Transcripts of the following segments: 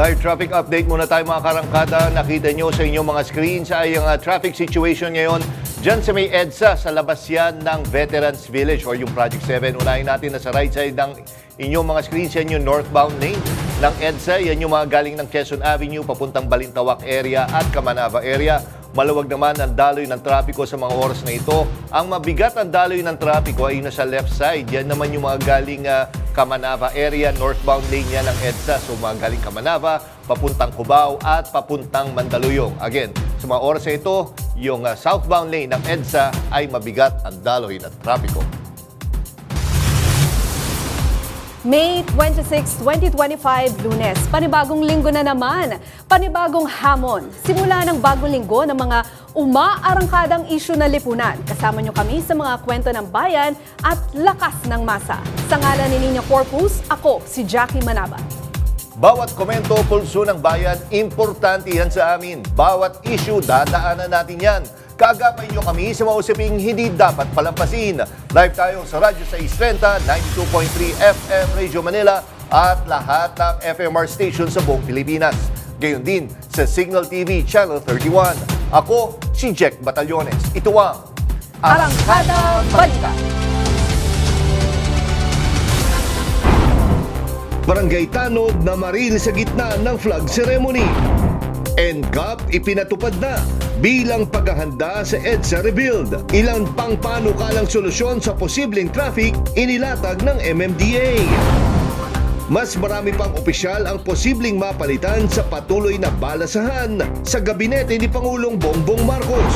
Live traffic update muna tayo mga karangkada. Nakita nyo sa inyong mga screens ay ang traffic situation ngayon dyan sa may EDSA sa labas yan ng Veterans Village or yung Project 7. Unahin natin na sa right side ng inyong mga screens, yan yung northbound lane ng EDSA. Yan yung mga galing ng Quezon Avenue papuntang Balintawak area at Camanava area. Maluwag naman ang daloy ng trapiko sa mga oras na ito. Ang mabigat ang daloy ng trapiko ay nasa left side. Yan naman yung mga galing Camanava area, northbound lane yan ng EDSA. So mga galing Camanava, papuntang Cubao at papuntang Mandaluyong. Again, sa mga oras na ito, yung southbound lane ng EDSA ay mabigat ang daloy ng trapiko. May 26, 2025, Lunes. Panibagong linggo na naman. Panibagong hamon. Simula ng bagong linggo ng mga umaarangkadang isyu na lipunan. Kasama nyo kami sa mga kwento ng bayan at lakas ng masa. Sa ngalan ni Nina Corpus, ako si Jackie Manaba. Bawat komento, pulso ng bayan, importante yan sa amin. Bawat issue, dadaanan natin yan. Kaagapay nyo kami sa mga usaping hindi dapat palampasin. Live tayo sa Radyo 630, 92.3 FM Radio Manila at lahat ng FMR station sa buong Pilipinas. Gayon din sa Signal TV Channel 31. Ako, si Jack Batallones. Ito ang Arangkada Balita. Barangay Tanod na maril sa gitna ng flag ceremony. NCAP ipinatupad na bilang paghahanda sa EDSA Rebuild. Ilang pang panukalang solusyon sa posibleng traffic inilatag ng MMDA. Mas marami pang opisyal ang posibleng mapalitan sa patuloy na balasahan sa gabinete ni Pangulong Bongbong Marcos.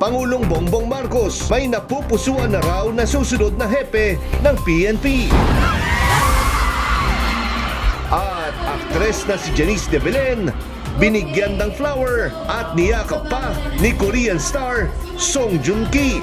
Pangulong Bongbong Marcos may napupusuan na raw na susunod na hepe ng PNP. At aktres na si Janice de Belen binigyan ng flower at niyakap pa ni Korean star Song Joong Ki.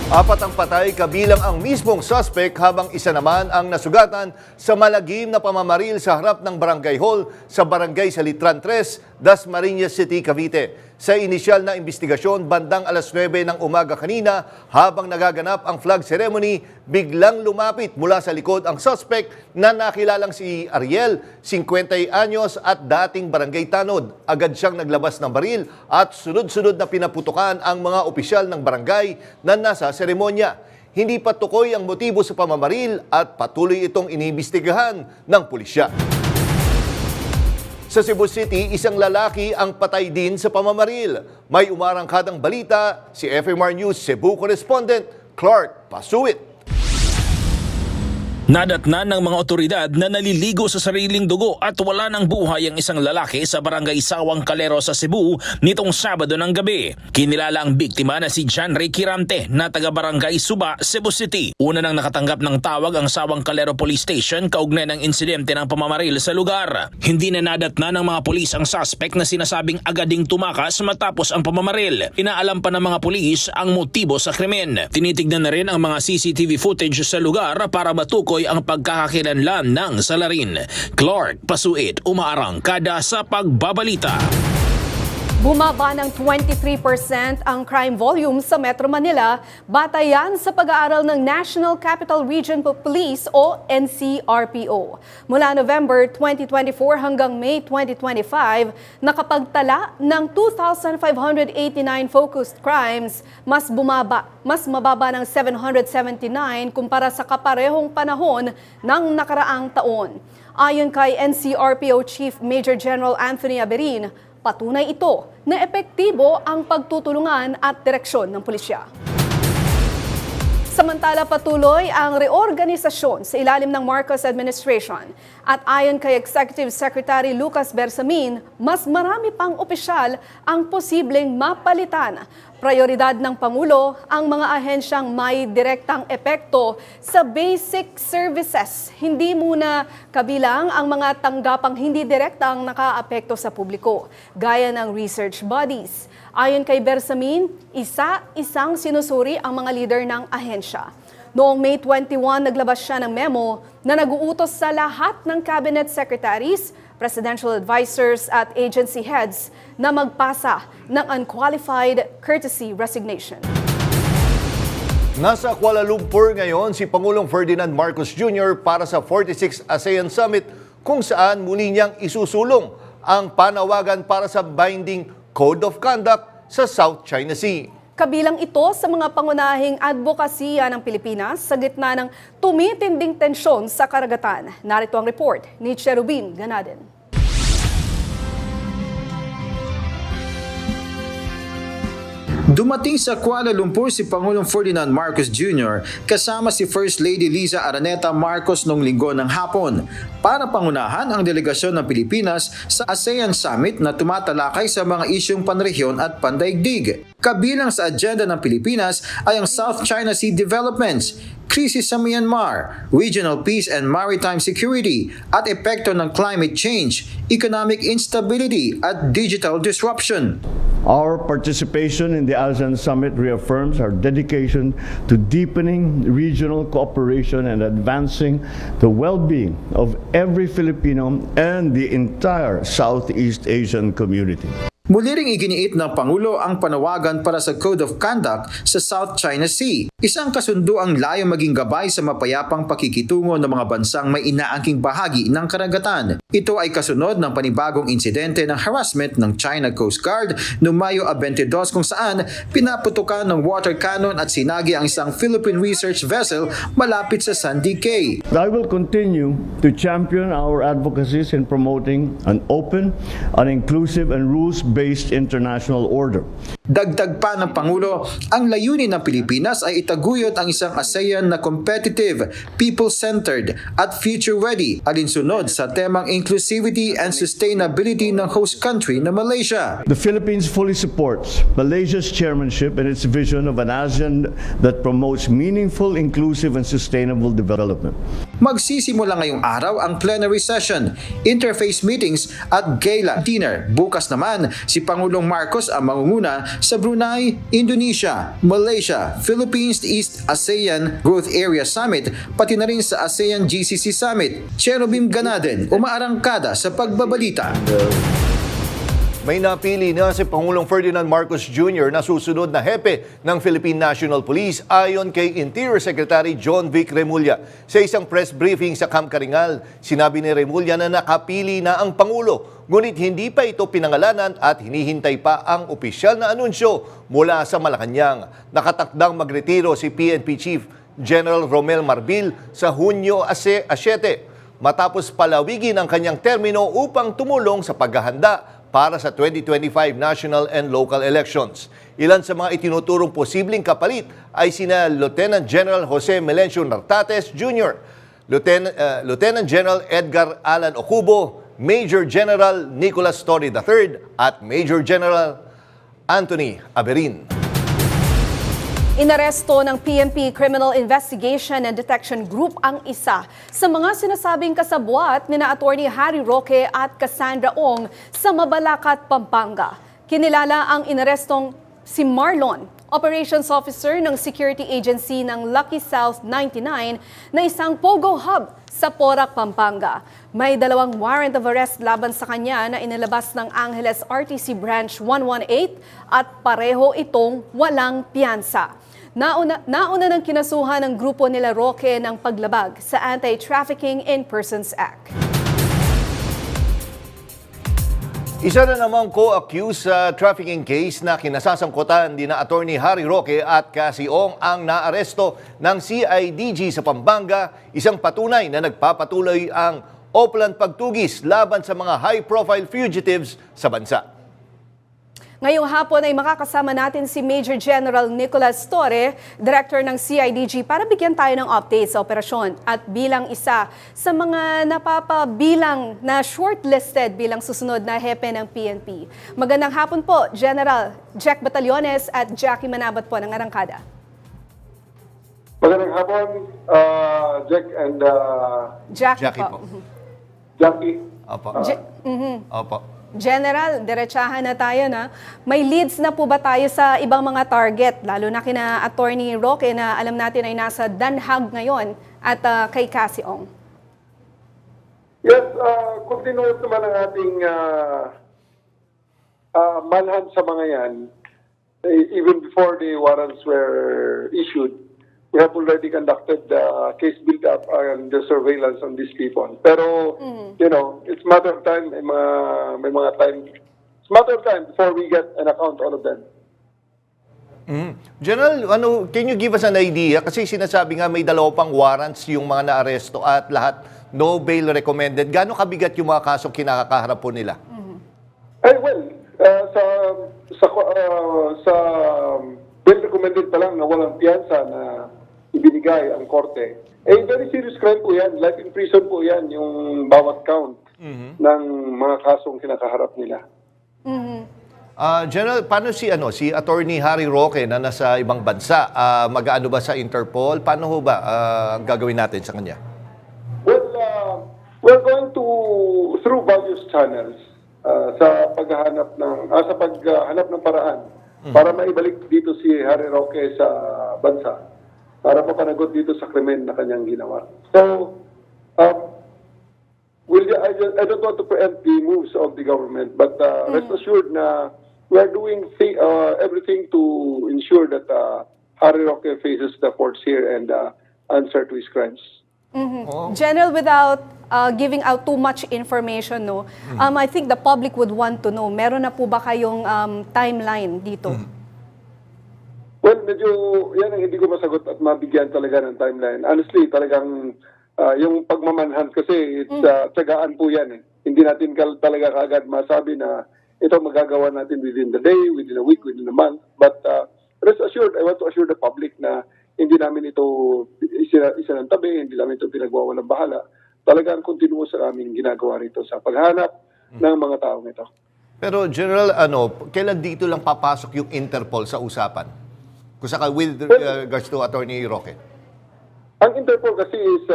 Apat ang patay kabilang ang mismong suspect habang isa naman ang nasugatan sa malagim na pamamaril sa harap ng barangay hall sa barangay Salitran 3, Dasmariñas City, Cavite. Sa inisyal na investigasyon, bandang alas 9 ng umaga kanina, habang nagaganap ang flag ceremony, biglang lumapit mula sa likod ang suspect na nakilalang si Ariel, 50 anyos at dating barangay Tanod. Agad siyang naglabas ng baril at sunod-sunod na pinaputukan ang mga opisyal ng barangay na nasa seremonya. Hindi pa tukoy ang motibo sa pamamaril at patuloy itong iniimbestigahan ng pulisya. Sa Cebu City, isang lalaki ang patay din sa pamamaril. May umarangkadang balita si FMR News Cebu correspondent Clark Pasuit. Nadatnan ng mga otoridad na naliligo sa sariling dugo at wala ng buhay ang isang lalaki sa barangay Sawang Calero sa Cebu nitong Sabado ng gabi. Kinilala ang biktima na si John Ray Kirante na taga-barangay Suba, Cebu City. Una nang nakatanggap ng tawag ang Sawang Calero Police Station kaugnay ng insidente ng pamamaril sa lugar. Hindi na nadatnan ng mga pulis ang suspect na sinasabing agading tumakas matapos ang pamamaril. Inaalam pa ng mga pulis ang motibo sa krimen. Tinitignan na rin ang mga CCTV footage sa lugar para matukoy ang pagkakakilanlan ng salarin. Clark Pasuit, umaarangkada sa pagbabalita. Bumaba ng 23% ang crime volume sa Metro Manila, batayan sa pag-aaral ng National Capital Region Police o NCRPO. Mula November 2024 hanggang May 2025, nakapagtala ng 2,589 focused crimes, mas mababa ng 779 kumpara sa kaparehong panahon ng nakaraang taon. Ayon kay NCRPO Chief Major General Anthony Aberin, patunay ito na epektibo ang pagtutulungan at direksyon ng pulisya. Samantala, patuloy ang reorganisasyon sa ilalim ng Marcos administration. At ayon kay Executive Secretary Lucas Bersamin, mas marami pang opisyal ang posibleng mapalitan. Prioridad ng Pangulo ang mga ahensyang may direktang epekto sa basic services. Hindi muna kabilang ang mga tanggapang hindi direktang nakaapekto sa publiko, gaya ng research bodies. Ayon kay Bersamin, isa-isang sinusuri ang mga leader ng ahensya. Noong May 21, naglabas siya ng memo na nag-uutos sa lahat ng cabinet secretaries, presidential advisors at agency heads na magpasa ng unqualified courtesy resignation. Nasa Kuala Lumpur ngayon si Pangulong Ferdinand Marcos Jr. para sa 46th ASEAN Summit kung saan muli niyang isusulong ang panawagan para sa binding Code of Conduct sa South China Sea. Kabilang ito sa mga pangunahing advokasya ng Pilipinas sa gitna ng tumitinding tensyon sa karagatan. Narito ang report ni Cherubim Ganaden. Dumating sa Kuala Lumpur si Pangulong Ferdinand Marcos Jr. kasama si First Lady Liza Araneta Marcos noong linggo ng hapon para pangunahan ang delegasyon ng Pilipinas sa ASEAN Summit na tumatalakay sa mga isyong panrehiyon at pandaigdig. Kabilang sa agenda ng Pilipinas ay ang South China Sea developments, krisis sa Myanmar, regional peace and maritime security at epekto ng climate change, economic instability at digital disruption. Our participation in the ASEAN Summit reaffirms our dedication to deepening regional cooperation and advancing the well-being of every Filipino and the entire Southeast Asian community. Muli ring iginiit ng Pangulo ang panawagan para sa Code of Conduct sa South China Sea, isang kasunduang layong maging gabay sa mapayapang pakikitungo ng mga bansang may inaangking bahagi ng karagatan. Ito ay kasunod ng panibagong insidente ng harassment ng China Coast Guard noong Mayo 22 kung saan pinaputukan ng water cannon at sinagi ang isang Philippine research vessel malapit sa Sandy Cay. I will continue to champion our advocacies in promoting an open, an inclusive and rules-based international order. Dagdag pa ng Pangulo, ang layunin ng Pilipinas ay itaguyod ang isang ASEAN na competitive, people-centered at future-ready alinsunod sa temang inclusivity and sustainability ng host country na Malaysia. The Philippines fully supports Malaysia's chairmanship and its vision of an ASEAN that promotes meaningful, inclusive and sustainable development. Magsisimula ngayong araw ang plenary session, interface meetings at gala dinner. Bukas naman, si Pangulong Marcos ang mangunguna sa Brunei, Indonesia, Malaysia, Philippines East ASEAN Growth Area Summit, pati na rin sa ASEAN GCC Summit. Cherubim Ganaden, umaarangkada sa pagbabalita. May napili na si Pangulong Ferdinand Marcos Jr. na susunod na hepe ng Philippine National Police ayon kay Interior Secretary John Vic Remulla. Sa isang press briefing sa Camp Karingal, sinabi ni Remulla na nakapili na ang Pangulo, ngunit hindi pa ito pinangalanan at hinihintay pa ang opisyal na anunsyo mula sa Malacanang. Nakatakdang magretiro si PNP Chief General Romel Marbil sa Hunyo 7 matapos palawigin ang kanyang termino upang tumulong sa paghahanda para sa 2025 national and local elections. Ilan sa mga itinuturong posibleng kapalit ay sina Lieutenant General Jose Melencio Nartates Jr., Lieutenant General Edgar Alan Ocubo, Major General Nicolas Torre III at Major General Anthony Aberin. Inaresto ng PNP Criminal Investigation and Detection Group ang isa sa mga sinasabing kasabwat ni Attorney Harry Roque at Cassandra Ong sa Mabalacat, Pampanga. Kinilala ang inarestong si Marlon, Operations Officer ng Security Agency ng Lucky South 99 na isang Pogo Hub sa Porac, Pampanga. May 2 warrant of arrest laban sa kanya na inilabas ng Angeles RTC Branch 118 at pareho itong walang piyansa. Nauna ng kinasuhan ng grupo nila Roque ng paglabag sa Anti-Trafficking in Persons Act. Isa na namang co-accused sa trafficking case na kinasasangkutan ni na Attorney Harry Roque at Cassie Ong ang naaresto ng CIDG sa Pampanga, isang patunay na nagpapatuloy ang Oplan pagtugis laban sa mga high-profile fugitives sa bansa. Ngayong hapon ay makakasama natin si Major General Nicolas Torre, Director ng CIDG, para bigyan tayo ng update sa operasyon at bilang isa sa mga napapabilang na shortlisted bilang susunod na hepe ng PNP. Magandang hapon po, General Jack Batallones at Jackie Manabat po ng Arangkada. Magandang hapon, Jack and Jackie po. Jackie. Opo. Opo. General, diretsahan na tayo na. May leads na po ba tayo sa ibang mga target, lalo na kina Attorney Roque na alam natin ay nasa Danhag ngayon at kay Cassie Ong? Yes, continuous naman ang ating manhunt sa mga yan. Even before the warrants were issued, we have already conducted the case build-up and the surveillance on these people. Pero, you know, it's matter of time, may mga time, it's matter of time before we get an account all of them. General, can you give us an idea? Kasi sinasabi nga may 2 pang warrants yung mga naaresto at lahat no bail recommended. Gaano kabigat yung mga kasong kinakaharap po nila? Well, sa bill recommended pa lang na walang piyansa na ibinigay ang korte, very serious crime po yan. Life in prison po yan, yung bawat count ng mga kasong kinakaharap nila. General, paano si Attorney Harry Roque na nasa ibang bansa? Mag-aano ba sa Interpol? Paano ho ba ang gagawin natin sa kanya? Well, we're going to through various channels sa paghahanap ng paraan para maibalik dito si Harry Roque sa bansa para mapanagot dito sa krimen na kanyang ginawa. So, I don't want to preempt the moves of the government, but rest assured na we are doing everything to ensure that Harry Roque faces the courts here and answer to his crimes. General, without giving out too much information, I think the public would want to know, meron na po ba kayong timeline dito? Well, medyo yan ang hindi ko masagot at mabigyan talaga ng timeline. Honestly, talagang yung pagmamanhunt kasi, tsagaan po yan. Hindi natin talaga kaagad masabi na ito magagawa natin within the day, within a week, within a month. But rest assured, I want to assure the public na hindi namin ito isa ng tabi, hindi namin ito pinagwawalang bahala. Talagang continuous sa aming ginagawa rito sa paghanap ng mga taong ito. Pero General, kailan dito lang papasok yung Interpol sa usapan? With regards to Attorney Roque. Ang Interpol kasi is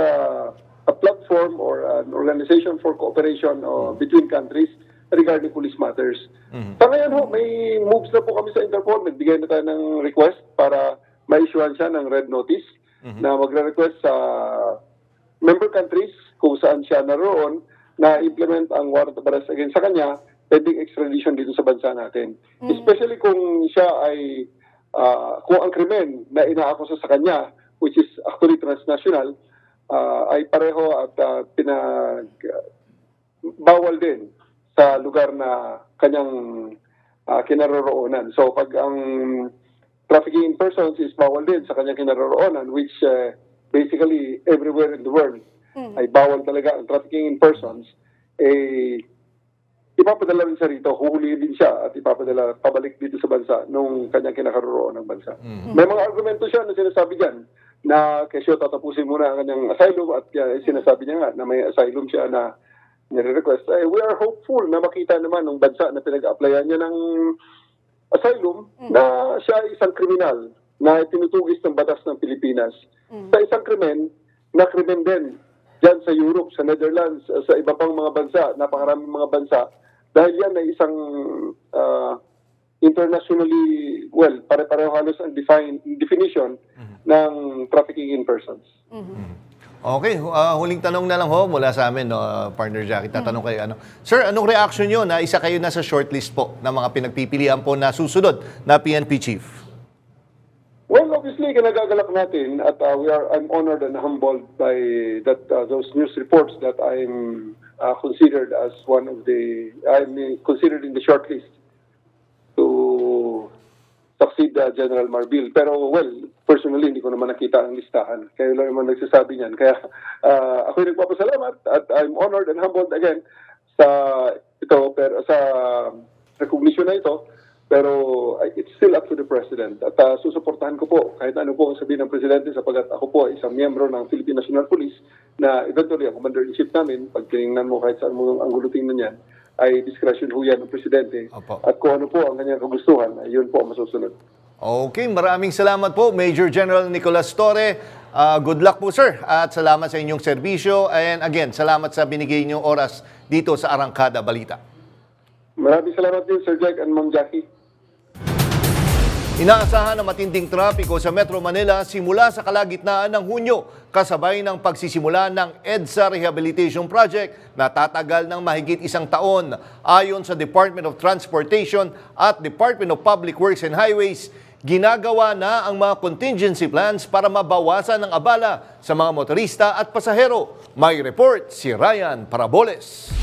a platform or an organization for cooperation between countries regarding police matters. Sa ngayon may moves na po kami sa Interpol. Nagbigay na tayo ng request para ma-issuean siya ng red notice na magre-request sa member countries kung saan siya naroon na implement ang warrant of arrest against sa kanya, pending extradition dito sa bansa natin. Especially kung siya ay kung ang krimen na inaakusa sa kanya, which is actually transnational, ay pareho at bawal din sa lugar na kanyang kinaroroonan. So pag ang trafficking in persons is bawal din sa kanyang kinaroroonan, which basically everywhere in the world ay bawal talaga ang trafficking in persons, ipapadala rin siya rito, huhulihin din siya at ipapadala pabalik dito sa bansa nung kanyang kinakaroon ng bansa. May mga argumento siya na sinasabi dyan na kasi tatapusin muna ang kanyang asylum at sinasabi niya nga na may asylum siya na nire-request. We are hopeful na makita naman ng bansa na pinag-applyan niya ng asylum na siya ay isang kriminal na tinutugis ng batas ng Pilipinas. Sa isang krimen na krimen din dyan sa Europe, sa Netherlands, sa iba pang mga bansa, napakaraming mga bansa, dahil yan ay isang internationally, pare-pareho halos ang definition ng trafficking in persons. Okay, huling tanong na lang mula sa amin, Partner Jackie. Tatanong kayo, Sir, anong reaction nyo na isa kayo nasa shortlist po ng mga pinagpipilian po na susunod na PNP Chief? Well, obviously, kinagagalak natin at I'm honored and humbled by those news reports that I'm considered as considered in the shortlist to succeed General Marbil. Pero, personally, hindi ko naman nakita ang listahan. Kaya lang naman nagsasabi niyan. Kaya ako'y nagpapasalamat at I'm honored and humbled again sa recognition na ito. Pero it's still up to the President. At susuportahan ko po kahit ano po ang sabihin ng Presidente sapagkat ako po ay isang miyembro ng Philippine National Police na eventually ang Commander-in-Chief namin, pag tinignan mo kahit saan mo ang gulo tingnan yan, ay discretion ho yan ng Presidente. Opo. At kung ano po ang kanyang kagustuhan, ay yun po ang masusunod. Okay, maraming salamat po, Major General Nicolas Torre. Good luck po, sir. At salamat sa inyong serbisyo. And again, salamat sa binigay niyong oras dito sa Arangkada Balita. Maraming salamat din, Sir Jack and Ma'am Jackie. Inaasahan na matinding trapiko sa Metro Manila simula sa kalagitnaan ng Hunyo, kasabay ng pagsisimula ng EDSA Rehabilitation Project na tatagal ng mahigit 1 taon. Ayon sa Department of Transportation at Department of Public Works and Highways, ginagawa na ang mga contingency plans para mabawasan ang abala sa mga motorista at pasahero. May report si Ryan Paraboles.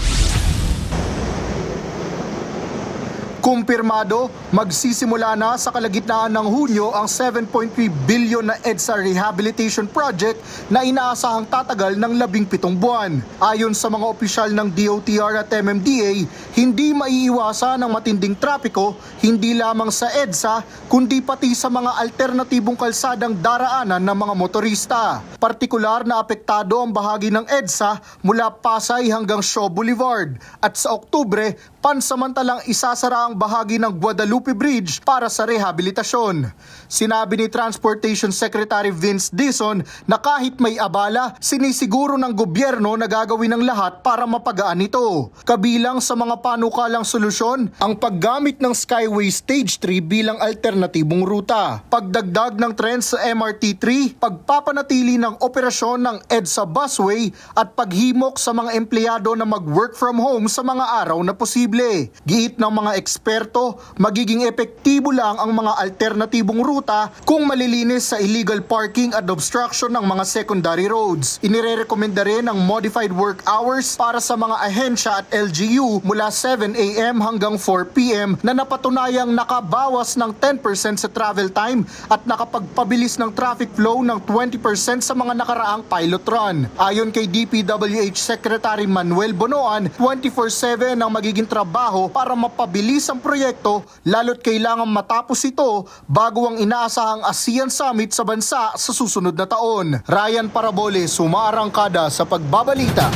Kumpirmado, magsisimula na sa kalagitnaan ng Hunyo ang 7.3 billion na EDSA Rehabilitation Project na inaasahang tatagal ng 17 buwan. Ayon sa mga opisyal ng DOTR at MMDA, hindi maiiwasan ang matinding trapiko hindi lamang sa EDSA kundi pati sa mga alternatibong kalsadang daraanan ng mga motorista. Partikular na apektado ang bahagi ng EDSA mula Pasay hanggang Shaw Boulevard at sa Oktubre, pansamantalang isasara ang bahagi ng Guadalupe Bridge para sa rehabilitasyon. Sinabi ni Transportation Secretary Vince Dizon na kahit may abala, sinisiguro ng gobyerno na gagawin ng lahat para mapagaan ito. Kabilang sa mga panukalang solusyon, ang paggamit ng Skyway Stage 3 bilang alternatibong ruta, pagdagdag ng tren sa MRT3, pagpapanatili ng operasyon ng EDSA busway at paghimok sa mga empleyado na mag-work from home sa mga araw na posible. Giit ng mga eksperto, magiging epektibo lang ang mga alternatibong ruta kung malilinis sa illegal parking at obstruction ng mga secondary roads. Inirerekomenda rin ang modified work hours para sa mga ahensya at LGU mula 7 a.m. hanggang 4 p.m. na napatunayang nakabawas ng 10% sa travel time at nakapagpabilis ng traffic flow ng 20% sa mga nakaraang pilot run. Ayon kay DPWH Secretary Manuel Bonoan, 24/7 ang magiging trabaho para mapabilis ang proyekto lalo't kailangan matapos ito bago ang inaasahang ASEAN Summit sa bansa sa susunod na taon. Ryan Paraboles, sumaarangkada sa pagbabalita.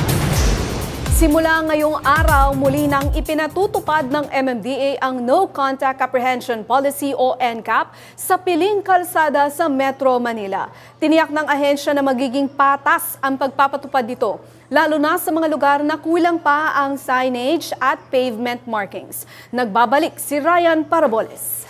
Simula ngayong araw, muli nang ipinatutupad ng MMDA ang No Contact Apprehension Policy o NCAP sa piling kalsada sa Metro Manila. Tiniyak ng ahensya na magiging patas ang pagpapatupad dito, lalo na sa mga lugar na kulang pa ang signage at pavement markings. Nagbabalik si Ryan Paraboles.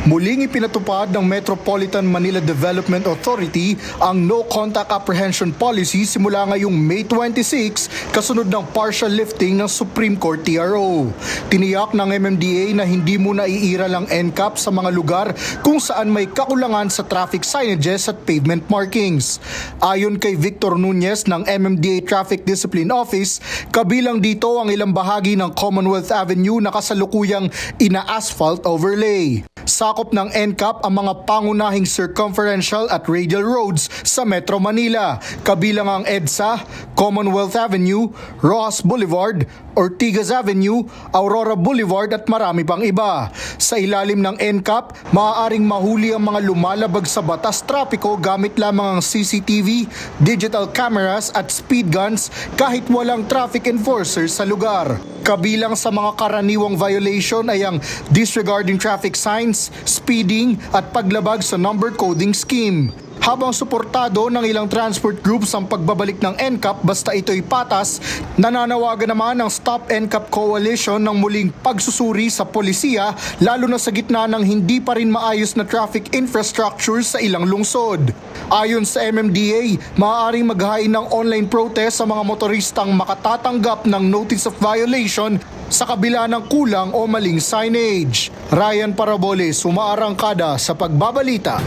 Muling ipinatupad ng Metropolitan Manila Development Authority ang No Contact Apprehension Policy simula ngayong May 26 kasunod ng partial lifting ng Supreme Court TRO. Tiniyak ng MMDA na hindi muna iiral ang NCAP sa mga lugar kung saan may kakulangan sa traffic signages at pavement markings. Ayon kay Victor Nunez ng MMDA Traffic Discipline Office, kabilang dito ang ilang bahagi ng Commonwealth Avenue na kasalukuyang ina-asphalt overlay. Sakop ng NCAP ang mga pangunahing circumferential at radial roads sa Metro Manila, kabilang ang EDSA, Commonwealth Avenue, Rojas Boulevard, Ortigas Avenue, Aurora Boulevard at marami pang iba. Sa ilalim ng NCAP, maaaring mahuli ang mga lumalabag sa batas trapiko gamit lamang ang CCTV, digital cameras at speed guns kahit walang traffic enforcer sa lugar. Kabilang sa mga karaniwang violation ay ang disregarding traffic signs, speeding at paglabag sa number coding scheme. Habang suportado ng ilang transport groups ang pagbabalik ng NCAP basta ito'y patas, nananawagan naman ang Stop NCAP Coalition ng muling pagsusuri sa polisiya lalo na sa gitna ng hindi pa rin maayos na traffic infrastructure sa ilang lungsod. Ayon sa MMDA, maaaring maghain ng online protest sa mga motoristang makatatanggap ng notice of violation sa kabila ng kulang o maling signage. Ryan Paraboles, sumaarangkada sa pagbabalita.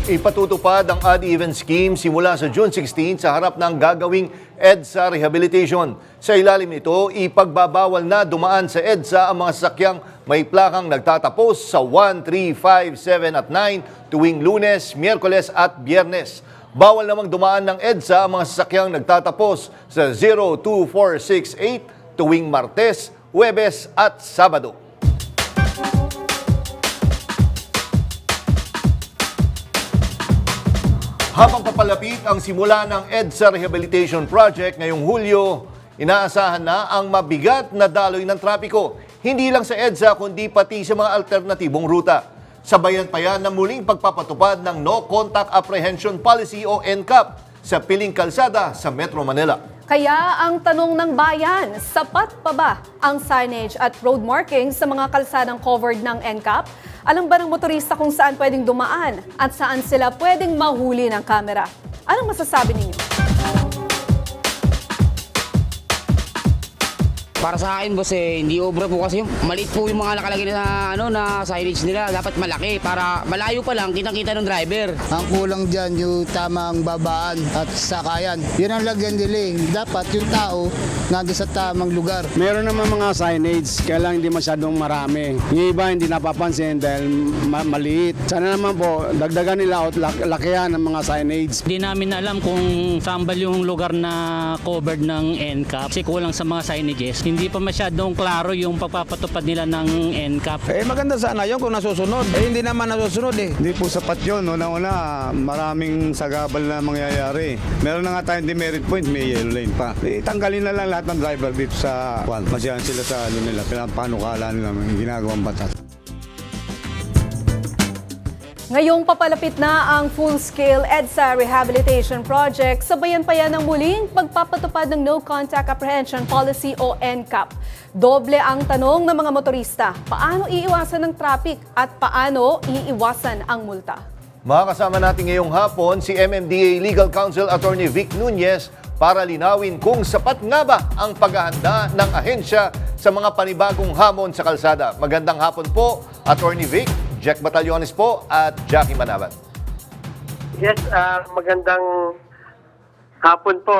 Ipatutupad ang odd-even scheme simula sa June 16 sa harap ng gagawing EDSA Rehabilitation. Sa ilalim nito, ipagbabawal na dumaan sa EDSA ang mga sasakyang may plakang nagtatapos sa 1, 3, 5, 7 at 9 tuwing Lunes, Miyerkules at Biyernes. Bawal namang dumaan ng EDSA ang mga sasakyang nagtatapos sa 0, 2, 4, 6, 8 tuwing Martes, Huwebes at Sabado. Habang papalapit ang simula ng EDSA Rehabilitation Project ngayong Hulyo, inaasahan na ang mabigat na daloy ng trapiko. Hindi lang sa EDSA kundi pati sa mga alternatibong ruta. Sabayan pa yan ng muling pagpapatupad ng No Contact Apprehension Policy o NCAP sa piling kalsada sa Metro Manila. Kaya ang tanong ng bayan, sapat pa ba ang signage at road markings sa mga kalsadang covered ng NCAP? Alam ba ng motorista kung saan pwedeng dumaan at saan sila pwedeng mahuli ng kamera? Anong masasabi ninyo? Para sa akin, boss, hindi obra po kasi maliit po yung mga nakalagay na, na signage nila. Dapat malaki para malayo pa lang, kitang-kita ng driver. Ang kulang dyan, yung tamang babaan at sakayan. Yun ang lagyan nila eh. Dapat yung tao nandun sa tamang lugar. Meron naman mga signage, kaya lang hindi masyadong marami. Yung iba hindi napapansin dahil maliit. Sana naman po, dagdagan nila at lakihan ng mga signage. Hindi namin alam kung saan ba yung lugar na covered ng NCAP kasi kulang sa mga signages. Hindi pa masyadong klaro yung pagpapatupad nila ng NCAP. Maganda sana yun kung nasusunod. Hindi naman nasusunod eh. Hindi po sapat yun. Una-una, maraming sagabal na mangyayari. Meron na nga tayong demerit point, may yellow lane pa. Tanggalin na lang lahat ng driver dito sa kwan. Masiyahan sila sa nila. Panukala nila yung ginagawang batas. Ngayong papalapit na ang full-scale EDSA Rehabilitation Project, sabayan pa yan ng muling pagpapatupad ng No Contact Apprehension Policy o NCAP. Doble ang tanong ng mga motorista, paano iiwasan ng traffic at paano iiwasan ang multa? Makakasama natin ngayong hapon si MMDA Legal Counsel Attorney Vic Nunez para linawin kung sapat nga ba ang paghahanda ng ahensya sa mga panibagong hamon sa kalsada. Magandang hapon po, Attorney Vic, Jack Batallones po at Jackie Manaban. Yes, magandang hapon po,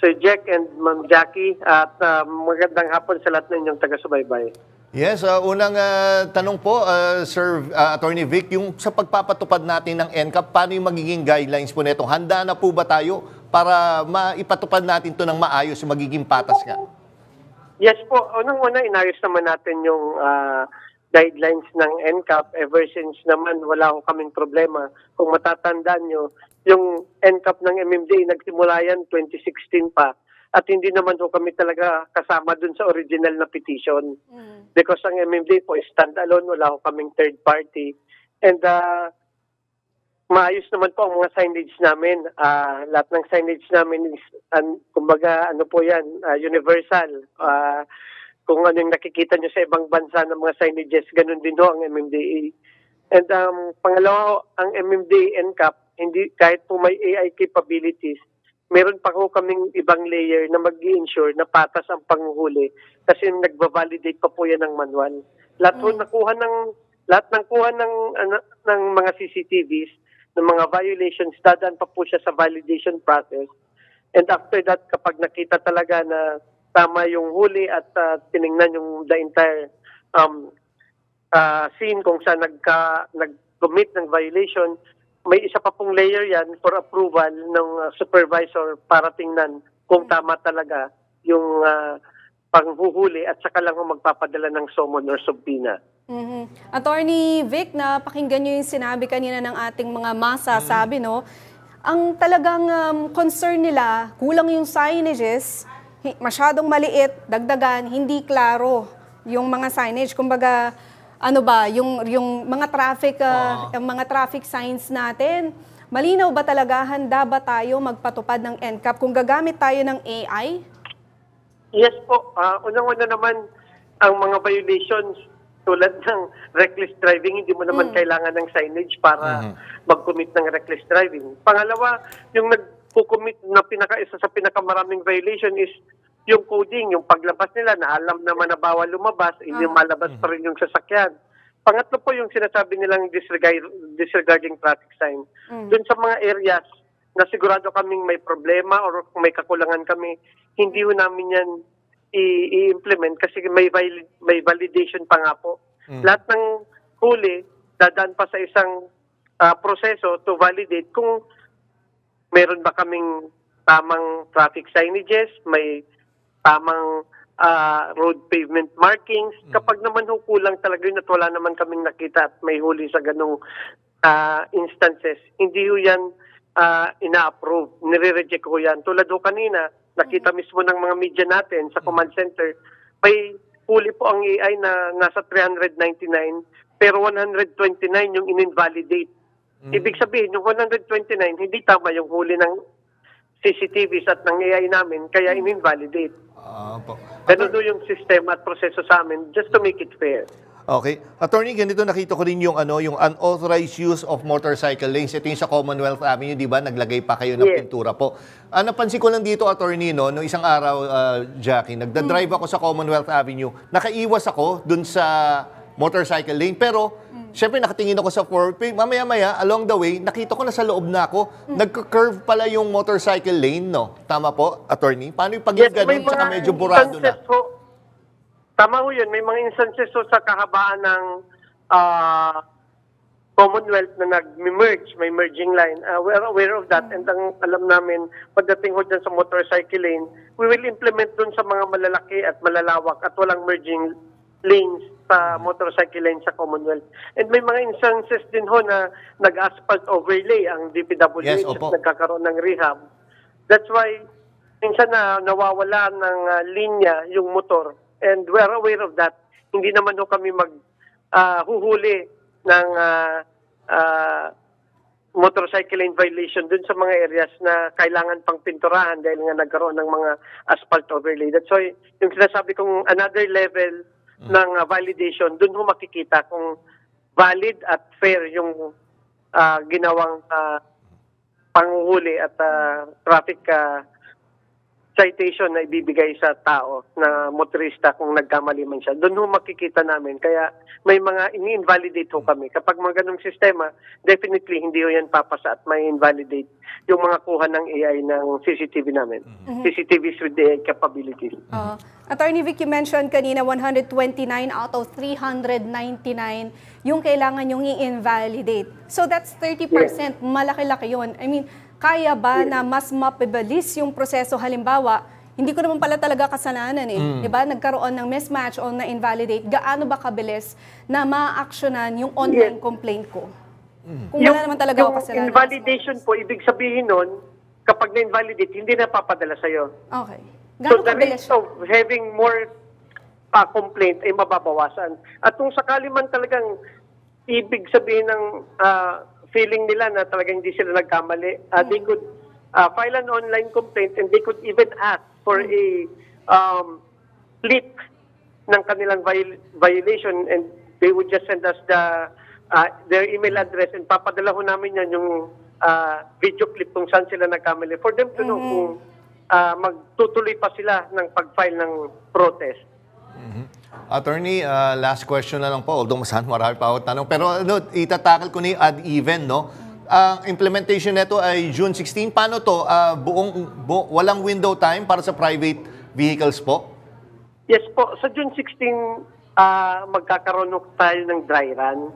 Sir Jack and Ma'am Jackie, at magandang hapon sa lahat ng inyong taga-subaybay. Yes, unang tanong po, Sir Attorney Vic, yung sa pagpapatupad natin ng NCAP, paano yung magiging guidelines po nito? Handa na po ba tayo para maipatupad natin to ng maayos, magiging patas nga? Yes po, unang-una inayos naman natin yung guidelines ng NCAP. Ever since naman wala akong kaming problema. Kung matatandaan nyo, yung NCAP ng MMDA nagsimula yan 2016 pa. At hindi naman ho kami talaga kasama dun sa original na petition. Because ang MMDA po is stand-alone, wala akong kaming third party. And maayos naman po ang mga signage namin. Lahat ng signage namin is, kumbaga, ano po yan, universal. Kung ano yung nakikita nyo sa ibang bansa ng mga signages, ganun din ho ang MMDA. And pangalawa, ang MMDA NCAP, hindi, kahit po may AI capabilities, meron pa ko kaming ibang layer na mag-i-ensure na patas ang panguhuli kasi nagba-validate pa po yan ng manual. Lahat ng kuha ng mga CCTVs, ng mga violations, dadaan pa po siya sa validation process. And after that, kapag nakita talaga na tama yung huli at tiningnan yung the entire scene kung saan nag-commit ng violation, may isa pa pong layer yan for approval ng supervisor para tingnan kung tama talaga yung panghuhuli at saka lang magpapadala ng summon or subpoena. Attorney Vic, napakinggan niyo yung sinabi kanina ng ating mga masa, sabi no, ang talagang concern nila, kulang yung signages, masyadong maliit, dagdagan, hindi klaro yung mga signage. Kumbaga, ano ba, yung mga traffic signs natin, malinaw ba talaga, handa ba tayo magpatupad ng NCAP kung gagamit tayo ng AI? Yes po. Unang-una naman, ang mga violations tulad ng reckless driving, hindi mo naman kailangan ng signage para mag-commit ng reckless driving. Pangalawa, yung nag-commit na isa sa pinakamaraming violation is yung coding, yung paglabas nila na alam naman na bawal lumabas, hindi malabas pa rin yung sasakyan. Pangatlo po yung sinasabi nilang disregarding traffic sign. Doon sa mga areas na sigurado kaming may problema or kung may kakulangan kami, hindi ho namin yan i-implement kasi may validation pa nga po. Lahat ng huli, dadaan pa sa isang proseso to validate kung meron ba kaming tamang traffic signages, may tamang road pavement markings. Kapag naman kulang talaga yun at wala naman kaming nakita at may huli sa ganong instances, hindi ho yan ina-approve. Nire-reject ko yan. Tulad ho kanina, nakita mismo ng mga media natin sa command center, may huli po ang AI na nasa 399 pero 129 yung in-invalidate. Ibig sabihin, yung 129, hindi tama yung huli ng CCTVs at ng AI namin, kaya in-invalidate. Ganun doon yung sistema at proseso sa amin just to make it fair. Okay. Attorney, ganito nakita ko rin yung yung unauthorized use of motorcycle lanes. Ito yung sa Commonwealth Avenue, di ba? Naglagay pa kayo ng Yes. pintura po. Napansin ko lang dito, attorney, no isang araw, Jackie, nagda-drive ako sa Commonwealth Avenue. Nakaiwas ako dun sa motorcycle lane. Pero, syempre nakatingin ako sa four-way. Mamaya-maya, along the way, nakita ko na sa loob na ako. Nagka-curve pala yung motorcycle lane, no? Tama po, attorney? Paano yung pag-ganun, tsaka medyo burado na? instances po. Tama ho yun. May mga instances ho sa kahabaan ng Commonwealth na nag-merge, may merging line. We're aware of that, and ang alam namin, pagdating ho dyan sa motorcycle lane, we will implement dun sa mga malalaki at malalawak at walang merging lanes sa motorcycle lane sa Commonwealth. And may mga instances din ho na nag-asphalt overlay ang DPWH Yes, at opo. nagkakaroon ng rehab. That's why minsan na nawawala ng linya yung motor. And we're aware of that. Hindi naman ho kami huhuli ng motorcycle lane violation dun sa mga areas na kailangan pang pinturahan dahil nga nagkaroon ng mga asphalt overlay. That's why yung sinasabi kong another level ng validation, dun ho makikita kung valid at fair yung ginawang panguhuli at traffic citation na ibibigay sa tao na motorista kung nagkamali man siya. Doon ho makikita namin. Kaya may mga ini-invalidate ho kami. Kapag mga ganong sistema, definitely hindi ho yan papasa at may invalidate yung mga kuha ng AI ng CCTV namin. CCTVs with the AI capabilities. Attorney Vic, you mentioned kanina 129 out of 399 yung kailangan yung i-invalidate. So that's 30%. Malaki-laki yun. I mean, kaya ba na mas mapabilis yung proseso? Halimbawa, hindi ko naman pala talaga kasalanan eh. Di ba? Nagkaroon ng mismatch o na-invalidate. Gaano ba kabilis na ma-actionan yung online complaint ko? Kung wala naman talaga ako kasalanan. Yung invalidation po, ibig sabihin nun, kapag na-invalidate, hindi na papadala sa'yo. Okay. So Gaano the kabilis risk of having more complaint ay mababawasan. At kung sakali man talagang ibig sabihin ng feeling nila na talagang hindi sila nagkamali, they could file an online complaint and they could even ask for a clip ng kanilang violation, and they would just send us their email address, and papadala ho namin yan yung video clip kung saan sila nagkamali for them to know kung magtutuloy pa sila ng pag-file ng protest. Attorney, last question na lang po. Although marami pa ako tanong. Pero itatakal ko ni ad-even, no? Ang implementation nito ay June 16. Paano to? Walang window time para sa private vehicles po? Yes po. Sa June 16, magkakaroon tayo ng dry run.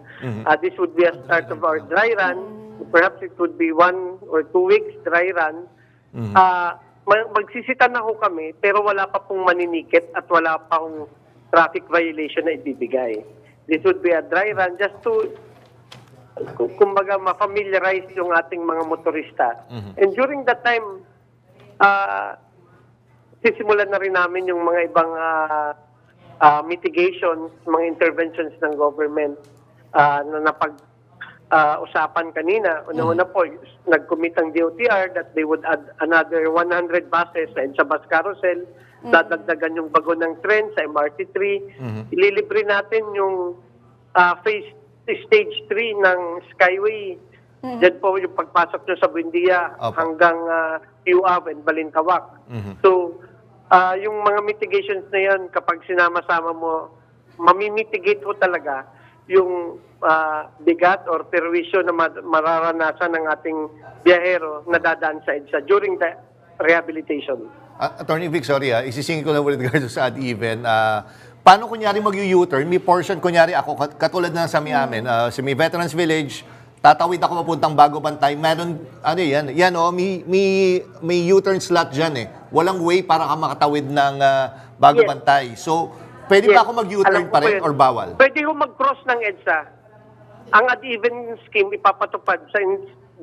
This would be a start of our dry run. Perhaps it would be 1 or 2 weeks dry run. Magsisita na ho kami, pero wala pa pong maninikit at wala pa pong traffic violation na ibibigay. This would be a dry run just to, kumbaga, ma-familiarize yung ating mga motorista. And during that time, sisimulan na rin namin yung mga ibang mitigations, mga interventions ng government na napag-usapan kanina. Una-una po, nag-commit ang DOTR that they would add another 100 buses sa bus carousel. Dadagdagan yung bago ng tren sa MRT3. Ililibre natin yung stage 3 ng Skyway. Diyan po yung pagpasok nyo sa Buendia hanggang UAV and Balintawak. So, yung mga mitigations na yan, kapag sinama-sama mo, mamimitigate ho talaga yung bigat or perwisyo na mararanasan ng ating biyahero na dadaan sa EDSA during the rehabilitation. Attorney Vic, sorry isisingin ko na with regards sa ad-even. Paano kunyari mag-U-turn? May portion, kunyari ako, katulad na sa amin, sa may Veterans Village, tatawid ako papuntang Bago Bantay. Meron, may U-turn slot dyan eh. Walang way para ka makatawid ng Bago Bantay. So, pwede ba ako mag-U-turn pa rin or bawal? Pwede ko mag-cross ng EDSA. Ang ad-even scheme ipapatupad sa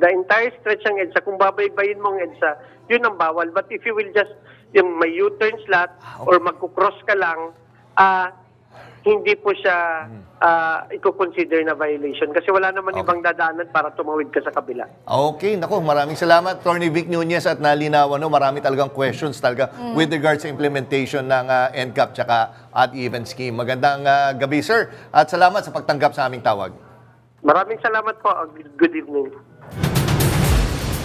the entire stretch ng EDSA. Kung babaybayin mo ang EDSA, yun ang bawal. But if you will just, yung may U-turn slot or magkukross ka lang, hindi po siya i-consider na violation kasi wala naman ibang dadaanan para tumawid ka sa kabila. Okay, nako, maraming salamat, Attorney Vic Nunez, at nalinawan, no, marami talagang questions talaga with regards sa implementation ng NCAP tsaka odd-even scheme. Magandang gabi, sir, at salamat sa pagtanggap sa aming tawag. Maraming salamat po. Good evening.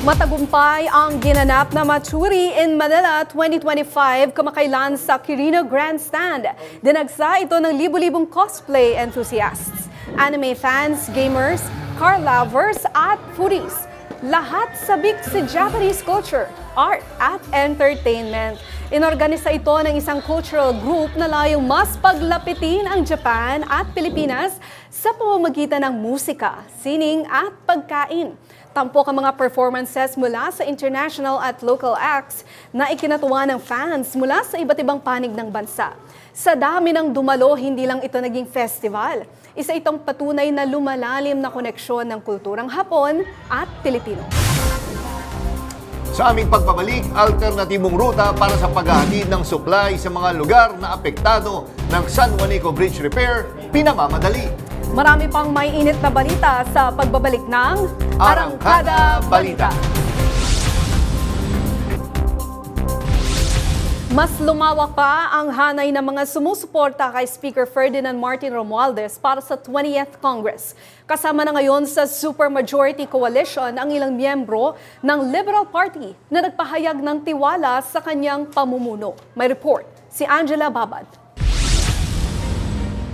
Matagumpay ang ginanap na Matsuri in Manila 2025 kamakailan sa Quirino Grandstand. Dinagsa ito ng libu-libong cosplay enthusiasts, anime fans, gamers, car lovers at foodies. Lahat sabik sa Japanese culture, art at entertainment. Inorganisa ito ng isang cultural group na layong mas paglapitin ang Japan at Pilipinas sa pamamagitan ng musika, sining at pagkain. Tampok ang mga performances mula sa international at local acts na ikinatuwa ng fans mula sa iba't ibang panig ng bansa. Sa dami ng dumalo, hindi lang ito naging festival. Isa itong patunay na lumalalim na koneksyon ng kulturang Hapon at Pilipino. Sa aming pagbabalik, alternatibong ruta para sa paghahatid ng supply sa mga lugar na apektado ng San Juanico Bridge Repair, pinamamadali. Marami pang may init na balita sa pagbabalik ng Arangkada Balita. Mas lumawak pa ang hanay ng mga sumusuporta kay Speaker Ferdinand Martin Romualdez para sa 20th Congress. Kasama na ngayon sa Supermajority Coalition ang ilang miyembro ng Liberal Party na nagpahayag ng tiwala sa kanyang pamumuno. May report si Angela Babad.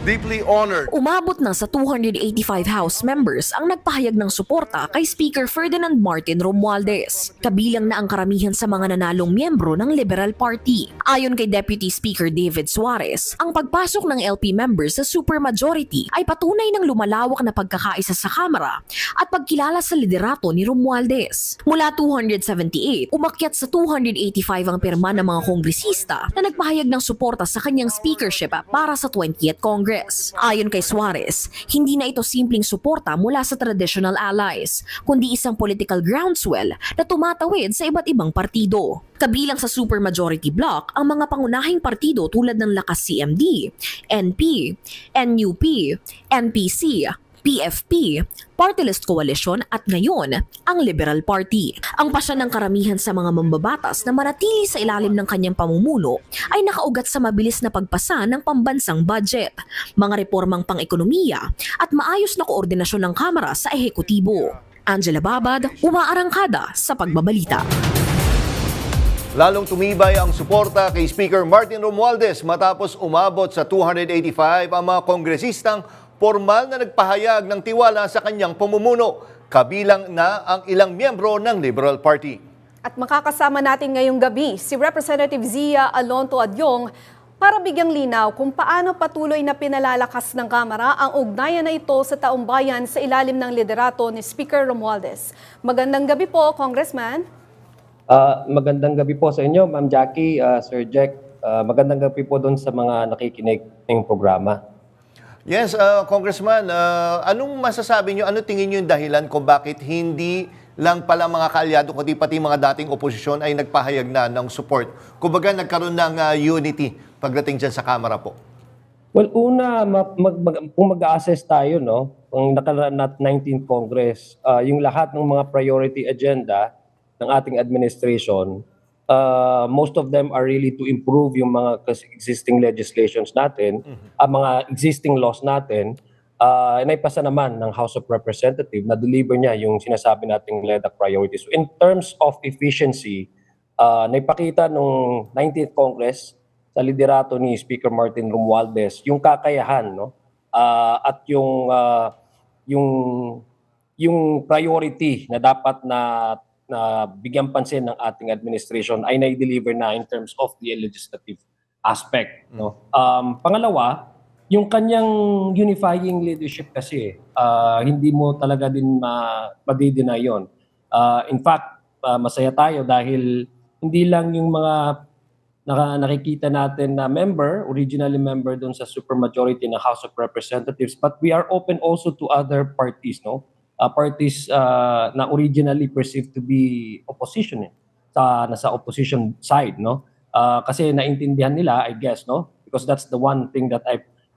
Deeply honored. Umabot na sa 285 House members ang nagpahayag ng suporta kay Speaker Ferdinand Martin Romualdez. Kabilang na ang karamihan sa mga nanalong miyembro ng Liberal Party. Ayon kay Deputy Speaker David Suarez, ang pagpasok ng LP members sa supermajority ay patunay ng lumalawak na pagkakaisa sa Kamara at pagkilala sa liderato ni Romualdez. Mula 278, umakyat sa 285 ang pirma ng mga kongresista na nagpahayag ng suporta sa kanyang speakership para sa 20th Congress. Ayon kay Suarez, hindi na ito simpleng suporta mula sa traditional allies, kundi isang political groundswell na tumatawid sa iba't ibang partido. Kabilang sa supermajority bloc ang mga pangunahing partido tulad ng Lakas CMD, NP, NUP, NPC, PFP, Party List Coalition at ngayon, ang Liberal Party. Ang pasya ng karamihan sa mga mambabatas na manatili sa ilalim ng kanyang pamumuno ay nakaugat sa mabilis na pagpasa ng pambansang budget, mga reformang pang-ekonomiya at maayos na koordinasyon ng Kamara sa ehekutibo. Angela Babad, umaarangkada sa pagbabalita. Lalong tumibay ang suporta kay Speaker Martin Romualdez matapos umabot sa 285 ang mga kongresistang formal na nagpahayag ng tiwala sa kanyang pamumuno, kabilang na ang ilang miyembro ng Liberal Party. At makakasama natin ngayong gabi si Representative Zia Alonto Adyong para bigyang linaw kung paano patuloy na pinalalakas ng Kamara ang ugnayan na ito sa taumbayan sa ilalim ng liderato ni Speaker Romualdez. Magandang gabi po, Congressman. Magandang gabi po sa inyo, Ma'am Jackie, Sir Jack. Magandang gabi po doon sa mga nakikinig ng programa. Yes, Congressman, anong masasabi nyo, ano tingin nyo yung dahilan kung bakit hindi lang pala mga kaalyado, kundi pati mga dating oposisyon ay nagpahayag na ng support? Kumbaga nagkaroon ng unity pagdating dyan sa Kamara po. Well, una, kung mag-a-assess tayo, no, kung nakaraan na 19th Congress, yung lahat ng mga priority agenda ng ating administration, most of them are really to improve yung mga existing legislations natin, mga existing laws natin, naipasa naman ng House of Representatives na deliver niya yung sinasabi nating LEDAC priorities. So in terms of efficiency, naipakita nung 19th Congress sa liderato ni Speaker Martin Romualdez yung kakayahan, no, at yung priority na dapat na bigyan pansin ng ating administration ay na-deliver na in terms of the legislative aspect. No? Pangalawa, yung kanyang unifying leadership kasi, hindi mo talaga din madideny yun. In fact, masaya tayo dahil hindi lang yung mga nakikita natin na originally member doon sa supermajority ng House of Representatives, but we are open also to other parties, no? Parties na originally perceived to be opposition nasa opposition side, no, kasi naintindihan nila, I guess, no, because that's the one thing that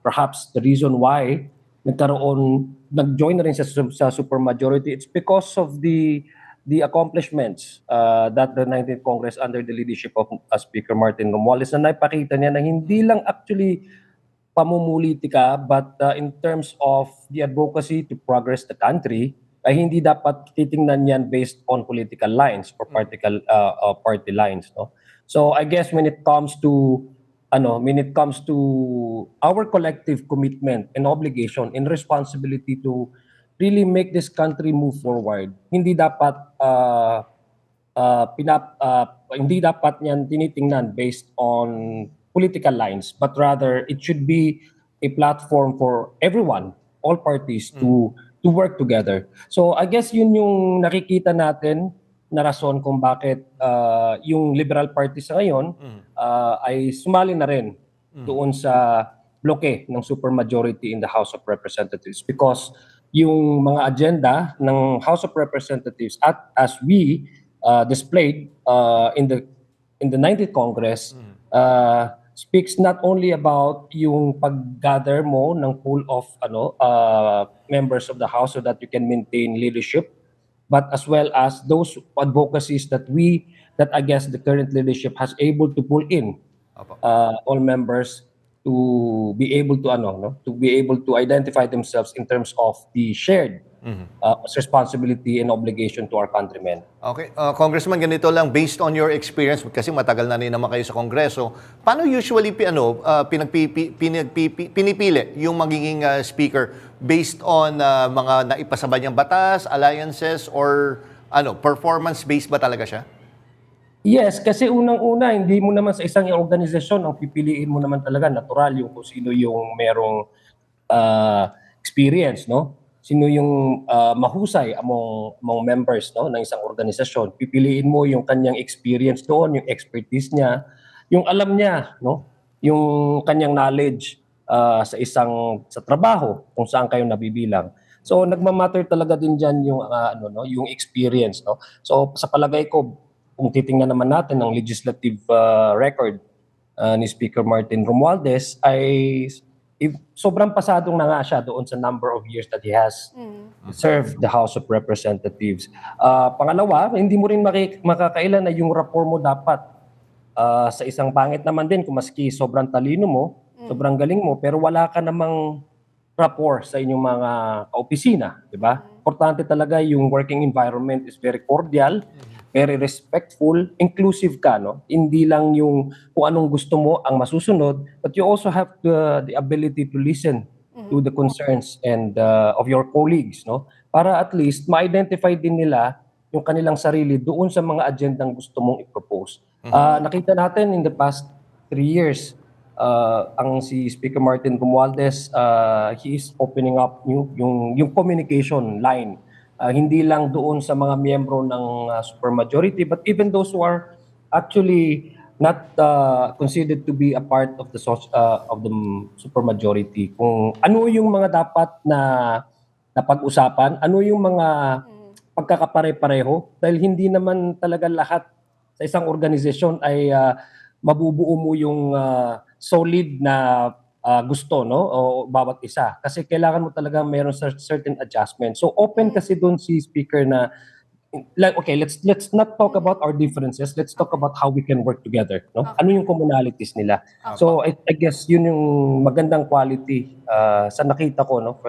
perhaps the reason why nag-join na rin sa supermajority, it's because of the accomplishments that the 19th Congress under the leadership of Speaker Martin Romualdez na naipakita niya na hindi lang actually pamumulitika but in terms of the advocacy to progress the country, ay hindi dapat titingnan yan based on political lines or party lines, no? So I guess when it comes to our collective commitment and obligation and responsibility to really make this country move forward, hindi dapat hindi dapat niyan tinitingnan based on political lines, but rather it should be a platform for everyone, all parties to work together. So I guess yun yung nakikita natin na rason kung bakit yung Liberal Party sa ngayon ay sumali na rin doon sa bloke ng supermajority in the House of Representatives, because yung mga agenda ng House of Representatives as we displayed in the 19th Congress speaks not only about yung pag-gather mo ng pool of members of the House so that you can maintain leadership, but as well as those advocacies that I guess the current leadership has able to pull in all members to be able to identify themselves in terms of the shared responsibility and obligation to our countrymen. Okay, Congressman, ganito lang, based on your experience, kasi matagal na rin naman kayo sa Kongreso, paano usually pinipili yung magiging speaker based on mga naipasabay niyang batas, alliances, or performance-based ba talaga siya? Yes, kasi unang-una, hindi mo naman sa isang organisasyon ang pipiliin mo naman talaga natural yung kung sino yung merong experience, no? Sino yung mahusay among members, no, ng isang organisasyon. Pipiliin mo yung kanyang experience doon, yung expertise niya, yung alam niya, no, yung kanyang knowledge sa trabaho kung saan kayo nabibilang. So nagmamatter talaga din diyan yung yung experience, no. So sa palagay ko, kung titingnan naman natin ang legislative record ni Speaker Martin Romualdez, ay sobrang pasadong na nga siya doon sa number of years that he has served the House of Representatives. Pangalawa, hindi mo rin makakailan na yung rapport mo dapat sa isang pangit naman din kung maski sobrang talino mo, sobrang galing mo, pero wala ka namang rapport sa inyong mga kaopisina, di ba? Importante talaga yung working environment is very cordial, very respectful, inclusive ka, no? Hindi lang yung kung anong gusto mo ang masusunod, but you also have the ability to listen to the concerns and of your colleagues, no? Para at least ma-identify din nila yung kanilang sarili doon sa mga agendang gusto mong i-propose. Nakita natin in the past 3 years, ang si Speaker Martin Romualdez, he is opening up yung communication line. Hindi lang doon sa mga miyembro ng supermajority, but even those who are actually not considered to be a part of the supermajority. Kung ano yung mga dapat na pag-usapan, ano yung mga pagkakapare-pareho, dahil hindi naman talaga lahat sa isang organisasyon ay mabubuo mo yung solid na gusto, no, o bawat isa, kasi kailangan mo talaga mayroon certain adjustment. So open kasi doon si speaker na like, okay, let's not talk about our differences, let's talk about how we can work together, no? Ano yung commonalities nila. So I guess yun yung magandang quality sa nakita ko, no,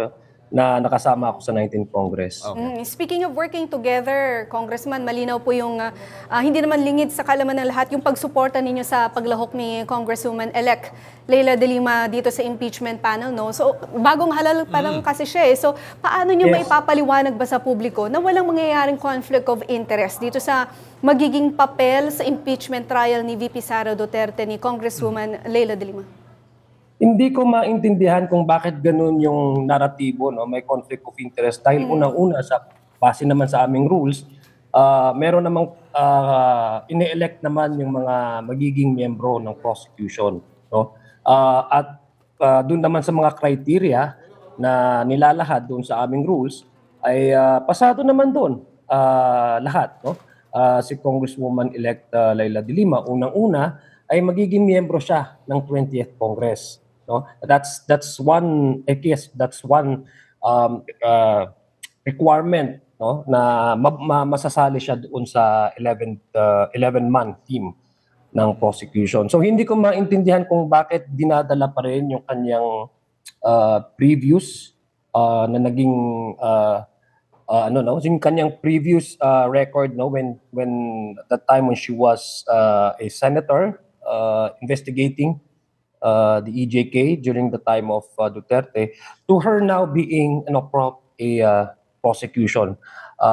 na nakasama ako sa 19th Congress. Speaking of working together, Congressman, malinaw po yung hindi naman lingid sa kalaman ng lahat yung pagsuporta ninyo sa paglahok ni Congresswoman-elect Leila De Lima dito sa impeachment panel, no? So, bagong halal pa lang kasi siya eh. So, paano nyo maipapaliwanag ba sa publiko na walang mangyayaring conflict of interest dito sa magiging papel sa impeachment trial ni VP Sara Duterte ni Congresswoman Leila De Lima? Hindi ko maintindihan kung bakit ganun yung naratibo, no? May conflict of interest dahil unang-una base naman sa aming rules, meron namang ine-elect naman yung mga magiging miyembro ng prosecution, no? At doon naman sa mga criteria na nilalahad doon sa aming rules ay pasado naman doon lahat, no? Si Congresswoman-elect Leila De Lima, unang-una ay magiging miyembro siya ng 20th Congress. no? That's one, I guess that's one requirement, no, na masasali siya doon sa 11-man team ng prosecution. So hindi ko maintindihan kung bakit dinadala pa rin yung kanyang previous na naging yung kanyang previous record, no, when at that time when she was a senator investigating the EJK during the time of Duterte, to her now being a prosecution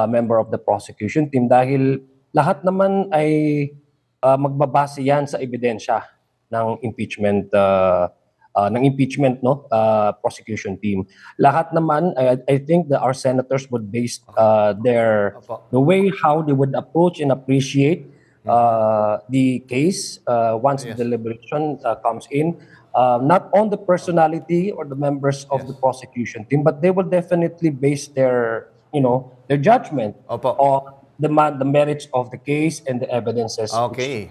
member of the prosecution team, dahil lahat naman ay magbabase yan sa ebidensya ng impeachment prosecution team. Lahat naman, I think that our senators would base the way how they would approach and appreciate the case once the deliberation comes in, not on the personality or the members of the prosecution team, but they will definitely base their judgment on the merits of the case and the evidences. Okay.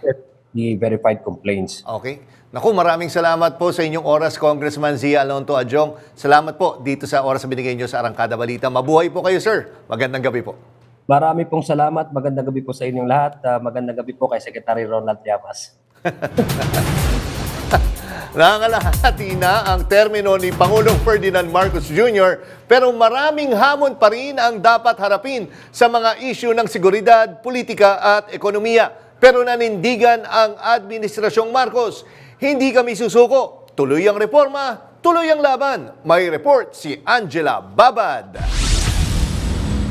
The verified complaints. Okay. Naku, maraming salamat po sa inyong oras, Congressman Zia Alonto Adjong. Salamat po dito sa oras na binigay niyo sa Arangkada Balita. Mabuhay po kayo, sir. Magandang gabi po. Marami pong salamat. Magandang gabi po sa inyong lahat. Magandang gabi po kay Secretary Ronald Llamas. Nangalahati na ang termino ni Pangulong Ferdinand Marcos Jr. pero maraming hamon pa rin ang dapat harapin sa mga isyu ng seguridad, politika at ekonomiya. Pero nanindigan ang Administrasyong Marcos. Hindi kami susuko. Tuloy ang reforma, tuloy ang laban. May report si Angela Babad.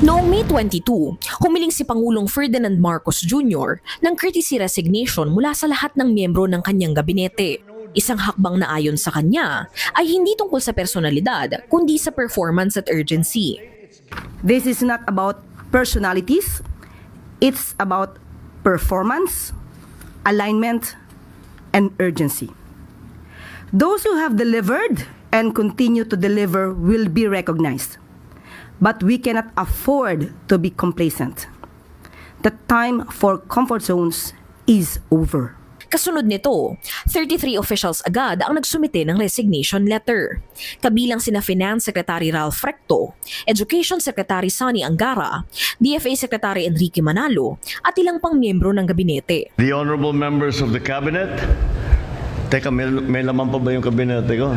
Noong May 22, humiling si Pangulong Ferdinand Marcos Jr. ng courtesy resignation mula sa lahat ng miyembro ng kanyang gabinete. Isang hakbang na ayon sa kanya ay hindi tungkol sa personalidad kundi sa performance at urgency. This is not about personalities. It's about performance, alignment, and urgency. Those who have delivered and continue to deliver will be recognized. But we cannot afford to be complacent. The time for comfort zones is over. Kasunod nito, 33 officials agad ang nagsumite ng resignation letter. Kabilang sina Finance Secretary Ralph Recto, Education Secretary Sonny Angara, DFA Secretary Enrique Manalo, at ilang pang miyembro ng gabinete. The honorable members of the cabinet. Teka, may laman pa ba yung kabinete ko?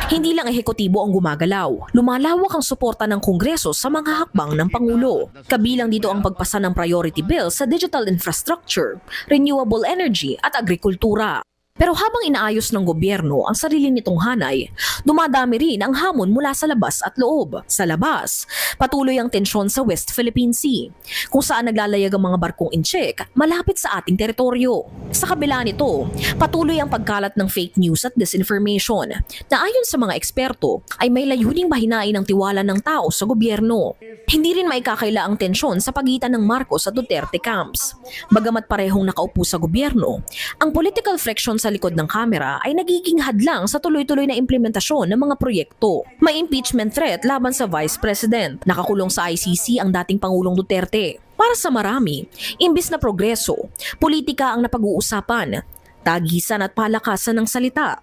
Hindi lang ehekutibo ang gumagalaw, lumalawak ang suporta ng Kongreso sa mga hakbang ng Pangulo. Kabilang dito ang pagpasa ng priority bill sa digital infrastructure, renewable energy at agrikultura. Pero habang inaayos ng gobyerno ang sarili nitong hanay, dumadami rin ang hamon mula sa labas at loob. Sa labas, patuloy ang tensyon sa West Philippine Sea, kung saan naglalayag ang mga barkong incheck malapit sa ating teritoryo. Sa kabila nito, patuloy ang pagkalat ng fake news at disinformation na ayon sa mga eksperto ay may layuning mahinain ang tiwala ng tao sa gobyerno. Hindi rin maikakaila ang tensyon sa pagitan ng Marcos at Duterte camps. Bagamat parehong nakaupo sa gobyerno, ang political friction sa likod ng kamera ay nagiging hadlang sa tuloy-tuloy na implementasyon ng mga proyekto. May impeachment threat laban sa Vice President. Nakakulong sa ICC ang dating Pangulong Duterte. Para sa marami, imbis na progreso, politika ang napag-uusapan, tagisan at palakasan ng salita.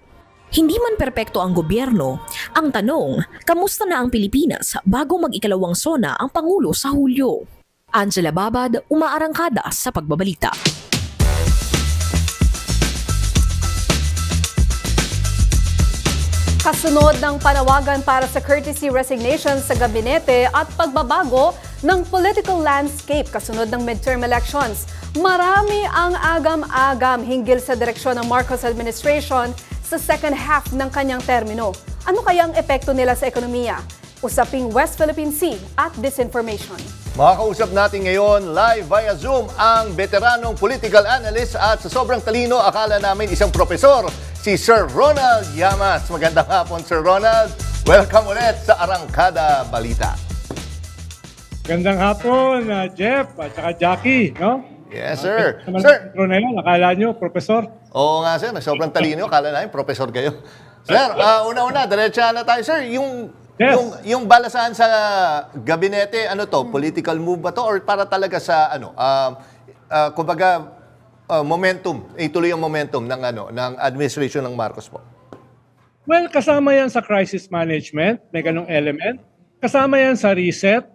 Hindi man perpekto ang gobyerno, ang tanong, kamusta na ang Pilipinas bago mag-ikalawang sona ang Pangulo sa Hulyo? Angela Babad, umaarangkada sa pagbabalita. Kasunod ng panawagan para sa courtesy resignation sa gabinete at pagbabago ng political landscape kasunod ng midterm elections, marami ang agam-agam hinggil sa direksyon ng Marcos administration sa second half ng kanyang termino. Ano kayang epekto nila sa ekonomiya? Usaping West Philippine Sea at disinformation. Makakausap natin ngayon live via Zoom ang veteranong political analyst at sa sobrang talino, akala namin isang profesor, si Sir Ronald Llamas. Magandang hapon, Sir Ronald. Welcome ulit sa Arangkada Balita. Magandang hapon, Jeff at saka Jackie, no? Yes, sir. Sir, akala nyo, profesor? Oo nga, sir. Sobrang talino. Akala namin, profesor kayo. Sir, una-una, diretsa na tayo. Sir, yung balasahan sa gabinete, ano to? Political move ba to? Or para talaga sa, kumbaga, momentum, ituloy ang momentum ng, ng administration ng Marcos po? Well, kasama yan sa crisis management, may ganong element. Kasama yan sa reset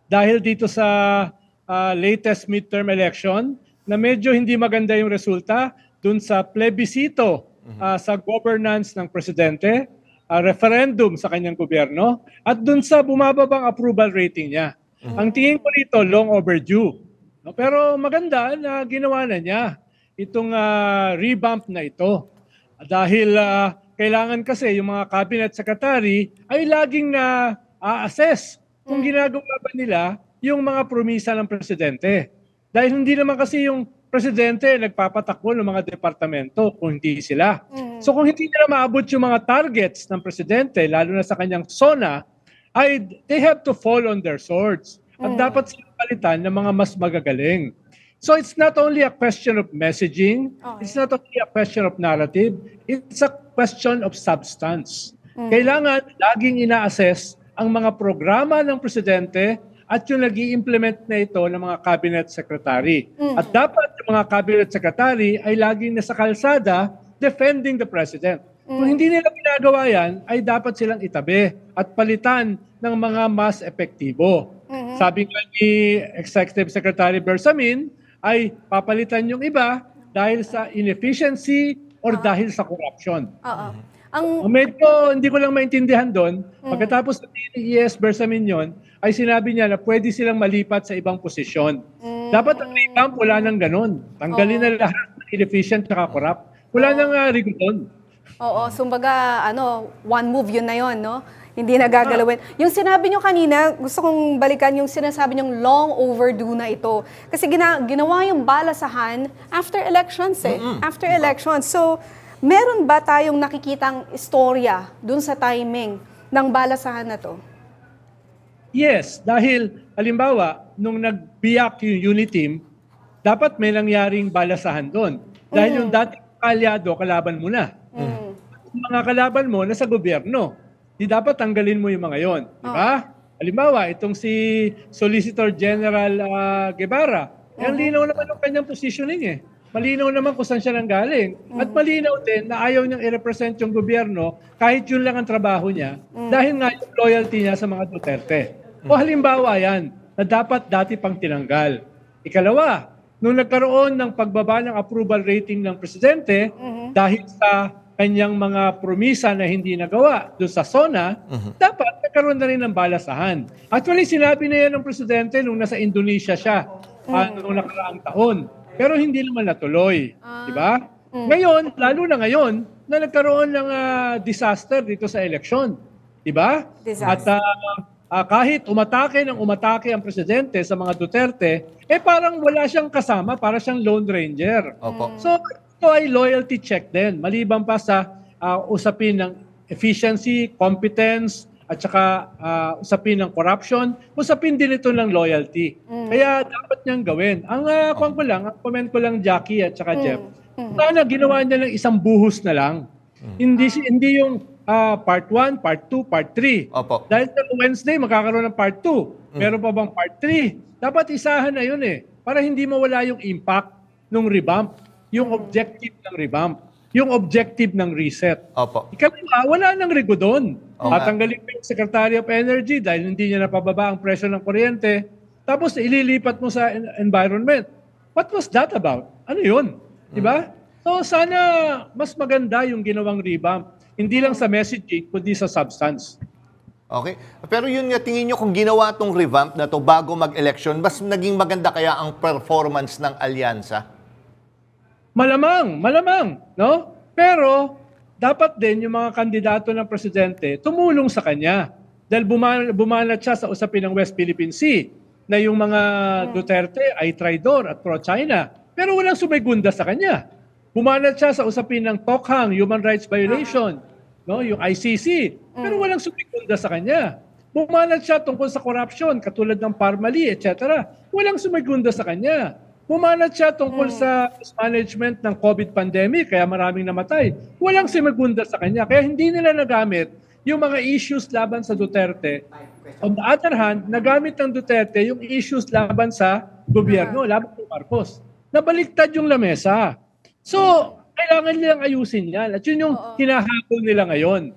dahil dito sa latest midterm election na medyo hindi maganda yung resulta dun sa plebisito sa governance ng presidente, referendum sa kanyang gobyerno, at dun sa bumababang approval rating niya. Ang tingin ko dito, long overdue. No? Pero maganda na ginawa na niya itong revamp na ito. Dahil kailangan kasi yung mga cabinet secretary ay laging na-assess kung ginagawa ba nila yung mga promisa ng presidente. Dahil hindi naman kasi yung presidente nagpapatakbo ng mga departamento kung hindi sila. So kung hindi nila maabot yung mga targets ng presidente, lalo na sa kanyang SONA, they have to fall on their swords. At dapat silang palitan ng mga mas magagaling. So it's not only a question of messaging, it's not only a question of narrative, it's a question of substance. Kailangan laging ina-assess ang mga programa ng presidente at yung nag-i-implement na ito ng mga cabinet secretary. At dapat yung mga cabinet secretary ay laging nasa kalsada defending the president. Kung hindi nila ginagawa yan, ay dapat silang itabi at palitan ng mga mas epektibo. Sabi nga ni Executive Secretary Bersamin, ay papalitan yung iba dahil sa inefficiency or dahil sa corruption. Medyo hindi ko lang maintindihan doon. Pagkatapos ni ES Bersamin yun, ay sinabi niya na pwede silang malipat sa ibang posisyon. Dapat ang revamp, wala nang ganun. Tanggalin na lahat ng inefficient at corrupt. Wala nang rigoton. Oo, sumbaga, one move yun na yun, no? Hindi na gagalawin. Yung sinabi nyo kanina, gusto kong balikan yung sinasabi nyong long overdue na ito. Kasi ginawa yung balasahan after elections After elections. So, meron ba tayong nakikitang istorya dun sa timing ng balasahan na to? Yes, dahil halimbawa, nung nagbiyak yung unit team, dapat may nangyaring balasahan doon. Dahil yung dating kalyado, kalaban mo na. Yung mga kalaban mo nasa gobyerno. Di dapat tanggalin mo yung mga yon, di ba? Halimbawa, itong si Solicitor General Guevara, ang linaw naman ng kanyang positioning Malinaw naman kung saan siya nanggaling. At malinaw din na ayaw niyang i-represent yung gobyerno kahit yun lang ang trabaho niya dahil nga yung loyalty niya sa mga Duterte. O halimbawa yan, na dapat dati pang tinanggal. Ikalawa, nung nagkaroon ng pagbaba ng approval rating ng presidente dahil sa kanyang mga promisa na hindi nagawa doon sa SONA, dapat nagkaroon na rin ng balasahan. Actually, sinabi na yan ng presidente nung nasa Indonesia siya noong nakaraang taon. Pero hindi naman natuloy. Di ba? Ngayon, lalo na ngayon, na nagkaroon ng disaster dito sa eleksyon. Di ba? At kahit umatake ang presidente sa mga Duterte, parang wala siyang kasama, para siyang Lone Ranger. So, ito ay loyalty check din. Maliban pa sa usapin ng efficiency, competence, at saka usapin ng corruption, usapin din ito ng loyalty. Kaya dapat niyang gawin. Ang comment ko lang Jackie at saka Jeff, sana ginawa niya ng isang buhos na lang. Hindi yung part 1, part 2, part 3. Dahil sa Wednesday, magkakaroon ng part 2. Meron pa bang part 3? Dapat isahan na yun para hindi mawala yung impact ng revamp, yung objective ng revamp, yung objective ng reset. Ikalawa, wala nang rigo doon. Tatanggalin mo yung Secretary of Energy dahil hindi niya napababa ang presyo ng kuryente, tapos ililipat mo sa environment. What was that about? Ano yun? Diba? So sana mas maganda yung ginawang revamp. Hindi lang sa messaging, kundi sa substance. Okay. Pero yun nga, tingin nyo kung ginawa tong revamp na to bago mag-election, mas naging maganda kaya ang performance ng alyansa? Malamang, no? Pero dapat din yung mga kandidato ng presidente tumulong sa kanya. Dahil bumanat siya sa usapin ng West Philippine Sea na yung mga Duterte ay traidor at pro-China. Pero walang sumigunda sa kanya. Bumanat siya sa usapin ng Tokhang, human rights violation, no, yung ICC. Pero walang sumigunda sa kanya. Bumanat siya tungkol sa corruption, katulad ng Parmali, etc. Walang sumigunda sa kanya. Bumanat siya tungkol sa management ng COVID pandemic, kaya maraming namatay. Walang sumigunda sa kanya. Kaya hindi nila nagamit yung mga issues laban sa Duterte. On the other hand, nagamit ng Duterte yung issues laban sa gobyerno, laban sa Marcos. Nabaliktad yung lamesa. So, kailangan nilang ayusin yan. At yun yung hinahabol nila ngayon.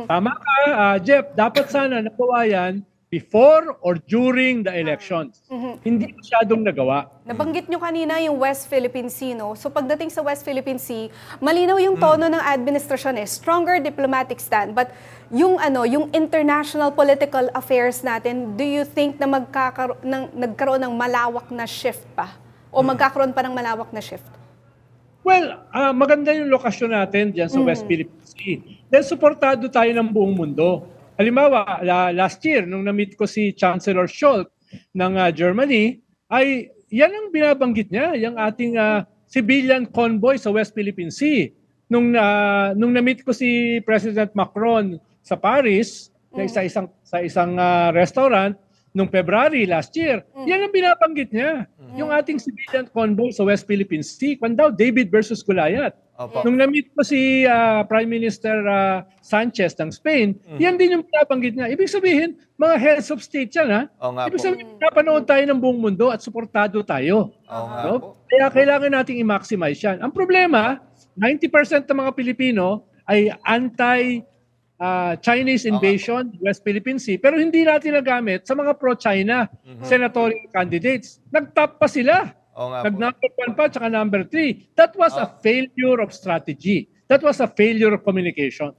Tama ka, Jeff. Dapat sana nagawa yan before or during the elections. Hindi masyadong nagawa. Nabanggit nyo kanina yung West Philippine Sea, no? So pagdating sa West Philippine Sea, malinaw yung tono ng administrasyon stronger diplomatic stand. But yung yung international political affairs natin, do you think na nagkaroon ng malawak na shift pa? O magkakaroon pa ng malawak na shift? Well, maganda yung lokasyon natin dyan sa West Philippine Sea. Dahil suportado tayo ng buong mundo. Halimbawa, last year, nung na-meet ko si Chancellor Scholz ng Germany, ay yan ang binabanggit niya, yung ating civilian convoy sa West Philippine Sea. Nung na-meet ko si President Macron sa Paris, sa isang restaurant, nung February last year, yan ang binabanggit niya. Yung ating civilian convoy sa West Philippine Sea, kung daw David versus Goliath. Nung na-meet ko si Prime Minister Sanchez ng Spain, yan din yung pinabanggit niya. Ibig sabihin, mga heads of state yan, ha? Ibig sabihin, napanood tayo ng buong mundo at suportado tayo. Kaya kailangan nating i-maximize yan. Ang problema, 90% ng mga Pilipino ay anti-Chinese invasion, West Philippine Sea, pero hindi natin nagamit sa mga pro-China senatorial candidates. Nag-top pa sila. Nag-number 1 pa, tsaka number 3. That was a failure of strategy. That was a failure of communication.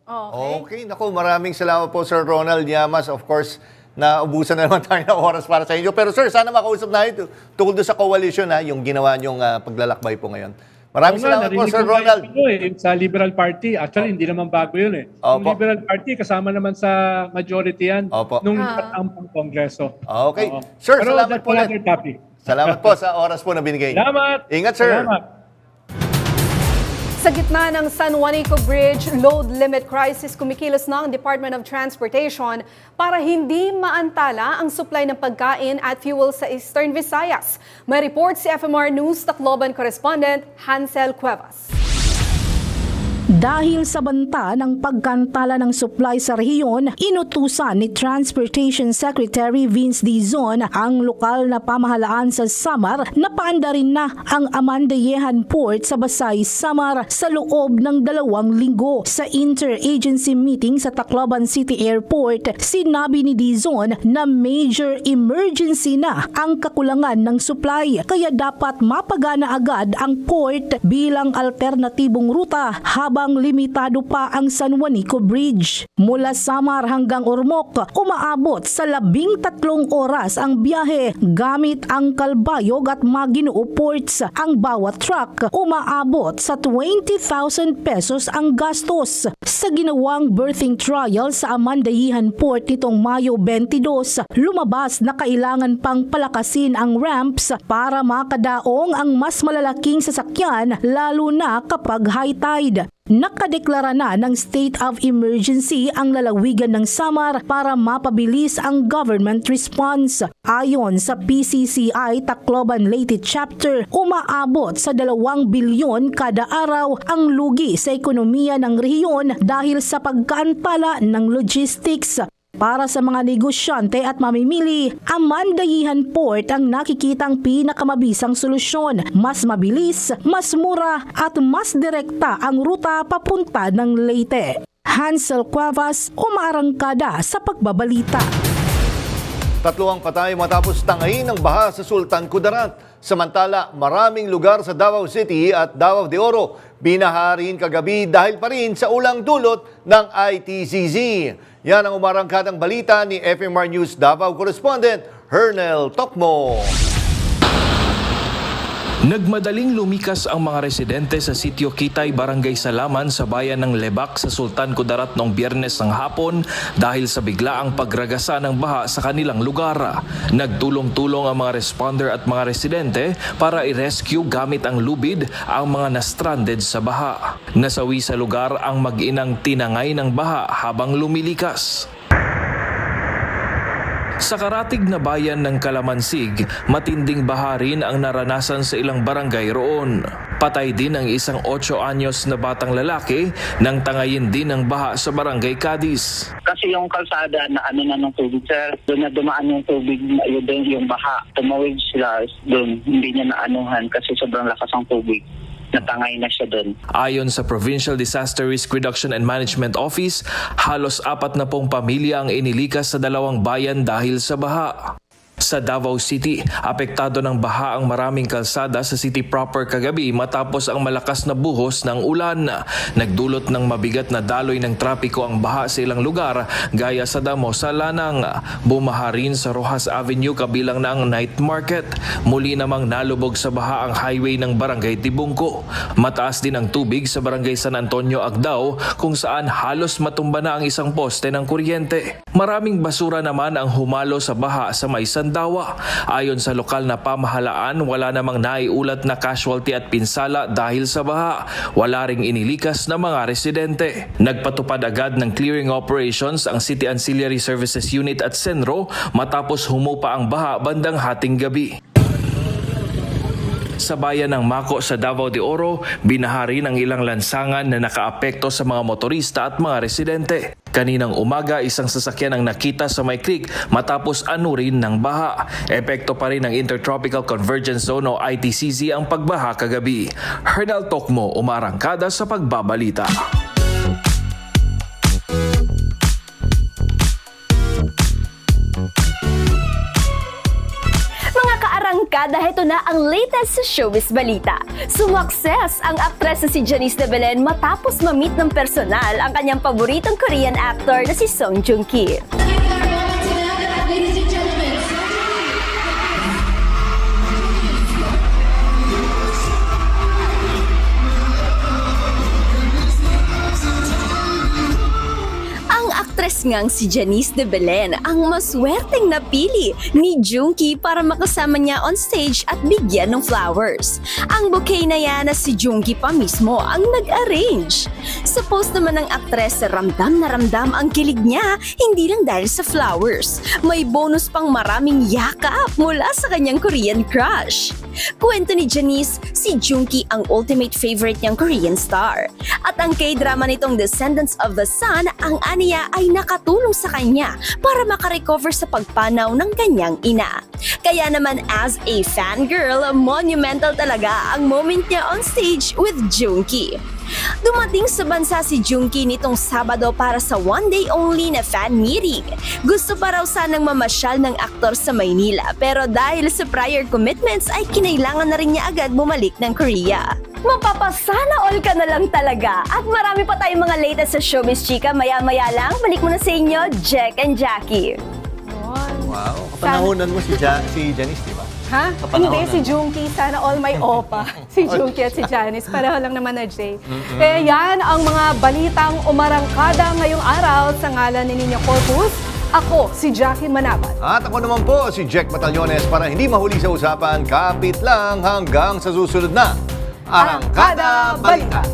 Okay. Naku, maraming salamat po, Sir Ronald Llamas. Of course, naubusan na naman tayo ng oras para sa inyo. Pero sir, sana makausap na ito tungkol doon sa coalition, yung ginawa niyong paglalakbay po ngayon. Maraming salamat po, Sir Ronald. Sa Liberal Party, actually, hindi naman bago yun. Yung Liberal Party, kasama naman sa majority yan nung nagtaang Kongreso. Okay. Sir, pero salamat po ulit. Salamat po sa oras po na binigay niyo. Salamat. Ingat, sir. Salamat. Sa gitna ng San Juanico Bridge load limit crisis, kumikilos na ang Department of Transportation para hindi maantala ang supply ng pagkain at fuel sa Eastern Visayas. May report si FMR News Tacloban correspondent Hansel Cuevas. Dahil sa banta ng pagkantala ng supply sa rehiyon, inutusan ni Transportation Secretary Vince Dizon ang lokal na pamahalaan sa Samar na paandarin na ang Amandayehan Port sa Basay, Samar sa loob ng 2 linggo. Sa interagency meeting sa Tacloban City Airport, sinabi ni Dizon na major emergency na ang kakulangan ng supply kaya dapat mapagana agad ang port bilang alternatibong ruta habang limitado pa ang San Juanico Bridge. Mula Samar hanggang Ormoc, umaabot sa 13 oras ang biyahe gamit ang Calbayog at Maguinoo ports. Ang bawat truck umaabot sa 20,000 pesos ang gastos. Sa ginawang berthing trial sa Amandayehan Port nitong Mayo 22, lumabas na kailangan pang palakasin ang ramps para makadaong ang mas malalaking sasakyan lalo na kapag high tide. Nakadeklara na ng state of emergency ang lalawigan ng Samar para mapabilis ang government response. Ayon sa PCCI Tacloban Leyte Chapter, umaabot sa 2 bilyon kada araw ang lugi sa ekonomiya ng rehiyon dahil sa pagkaantala ng logistics. Para sa mga negosyante at mamimili, Amandayehan Port ang nakikitang pinakamabisang solusyon. Mas mabilis, mas mura at mas direkta ang ruta papunta ng Leyte. Hansel Cuevas, umaarangkada sa pagbabalita. 3 ang patay matapos tangayin ng baha sa Sultan Kudarat. Samantala, maraming lugar sa Davao City at Davao de Oro binaha rin kagabi dahil pa rin sa ulang dulot ng ITCZ. Yan ang umarangkadang balita ni FMR News Davao correspondent Hernel Tokmo. Nagmadaling lumikas ang mga residente sa sitio Kitay, Barangay Salaman sa bayan ng Lebak sa Sultan Kudarat noong Biyernes ng hapon dahil sa biglaang pagragasa ng baha sa kanilang lugar. Nagtulong-tulong ang mga responder at mga residente para i-rescue gamit ang lubid ang mga na-stranded sa baha. Nasawi sa lugar ang mag-inang tinangay ng baha habang lumilikas. Sa karatig na bayan ng Kalamansig, matinding baha rin ang naranasan sa ilang barangay roon. Patay din ang isang 8 anyos na batang lalaki nang tangayin din ng baha sa barangay Cadiz. Kasi yung kalsada na ng tubig, sir, doon na dumaan yung tubig, yung baha. Tumawid sila doon, hindi niya naanuhan kasi sobrang lakas ang tubig. natangay na siya doon. Ayon sa Provincial Disaster Risk Reduction and Management Office, halos 40 pamilya ang inilikas sa dalawang bayan dahil sa baha. Sa Davao City, apektado ng baha ang maraming kalsada sa city proper kagabi matapos ang malakas na buhos ng ulan. Nagdulot ng mabigat na daloy ng trapiko ang baha sa ilang lugar gaya sa Damo sa Lanang. Bumaha rin sa Rojas Avenue kabilang na ang night market. Muli namang nalubog sa baha ang highway ng Barangay Tibungko. Mataas din ang tubig sa Barangay San Antonio, Agdao kung saan halos matumba na ang isang poste ng kuryente. Maraming basura naman ang humalo sa baha sa may Sandawa. Ayon sa lokal na pamahalaan, wala namang naiulat na casualty at pinsala dahil sa baha. Wala ring inilikas na mga residente. Nagpatupad agad ng clearing operations ang City Ancillary Services Unit at Senro matapos humupa ang baha bandang hating gabi. Sa bayan ng Mako sa Davao de Oro, binahari ng ilang lansangan na nakaapekto sa mga motorista at mga residente. Kaninang umaga, isang sasakyan ang nakita sa may creek matapos anurin ng baha. Epekto pa rin ng Intertropical Convergence Zone o ITCZ ang pagbaha kagabi. Hernal Tokmo, umarangkada sa pagbabalita. Arangkada, ito na ang latest sa showbiz balita. Sumakses ang aktres na si Janice de Belen matapos ma-meet ng personal ang kanyang paboritong Korean actor na si Song Joong Ki. Actress ngang si Janice de Belen ang maswerteng napili ni Joong Ki para makasama niya on stage at bigyan ng flowers. Ang bouquet na yan na si Joong Ki pa mismo ang nag-arrange. Sa post naman ng aktres, ramdam na ramdam ang kilig niya, hindi lang dahil sa flowers. May bonus pang maraming yakap mula sa kanyang Korean crush. Kwento ni Janice, si Joong Ki ang ultimate favorite niyang Korean star. At ang K-drama nitong Descendants of the Sun, ang aniya ay nakatulong sa kanya para makarecover sa pagpanaw ng kanyang ina. Kaya naman as a fangirl, monumental talaga ang moment niya on stage with Joong Ki. Dumating sa bansa si Joong Ki nitong Sabado para sa one day only na fan meeting. Gusto pa raw sanang mamasyal ng aktor sa Maynila pero dahil sa prior commitments ay kinailangan na rin niya agad bumalik ng Korea. Mapapasana all ka na lang talaga at marami pa tayong mga latest sa showbiz chika. Maya-maya lang, balik muna sa inyo, Jack and Jackie. Wow, kapanahonan mo si Janice, di ba? Ha? Hindi, si Joong Ki. Sana all may opa. Si Joong Ki at si Janice. Pareho lang naman na Jay. Kaya yan ang mga balitang umarangkada ngayong araw sa ngalan ni Nino Corpus. Ako, si Jackie Manabat. At ako naman po, si Jack Batallones. Para hindi mahuli sa usapan, kapit lang hanggang sa susunod na Arangkada Balita.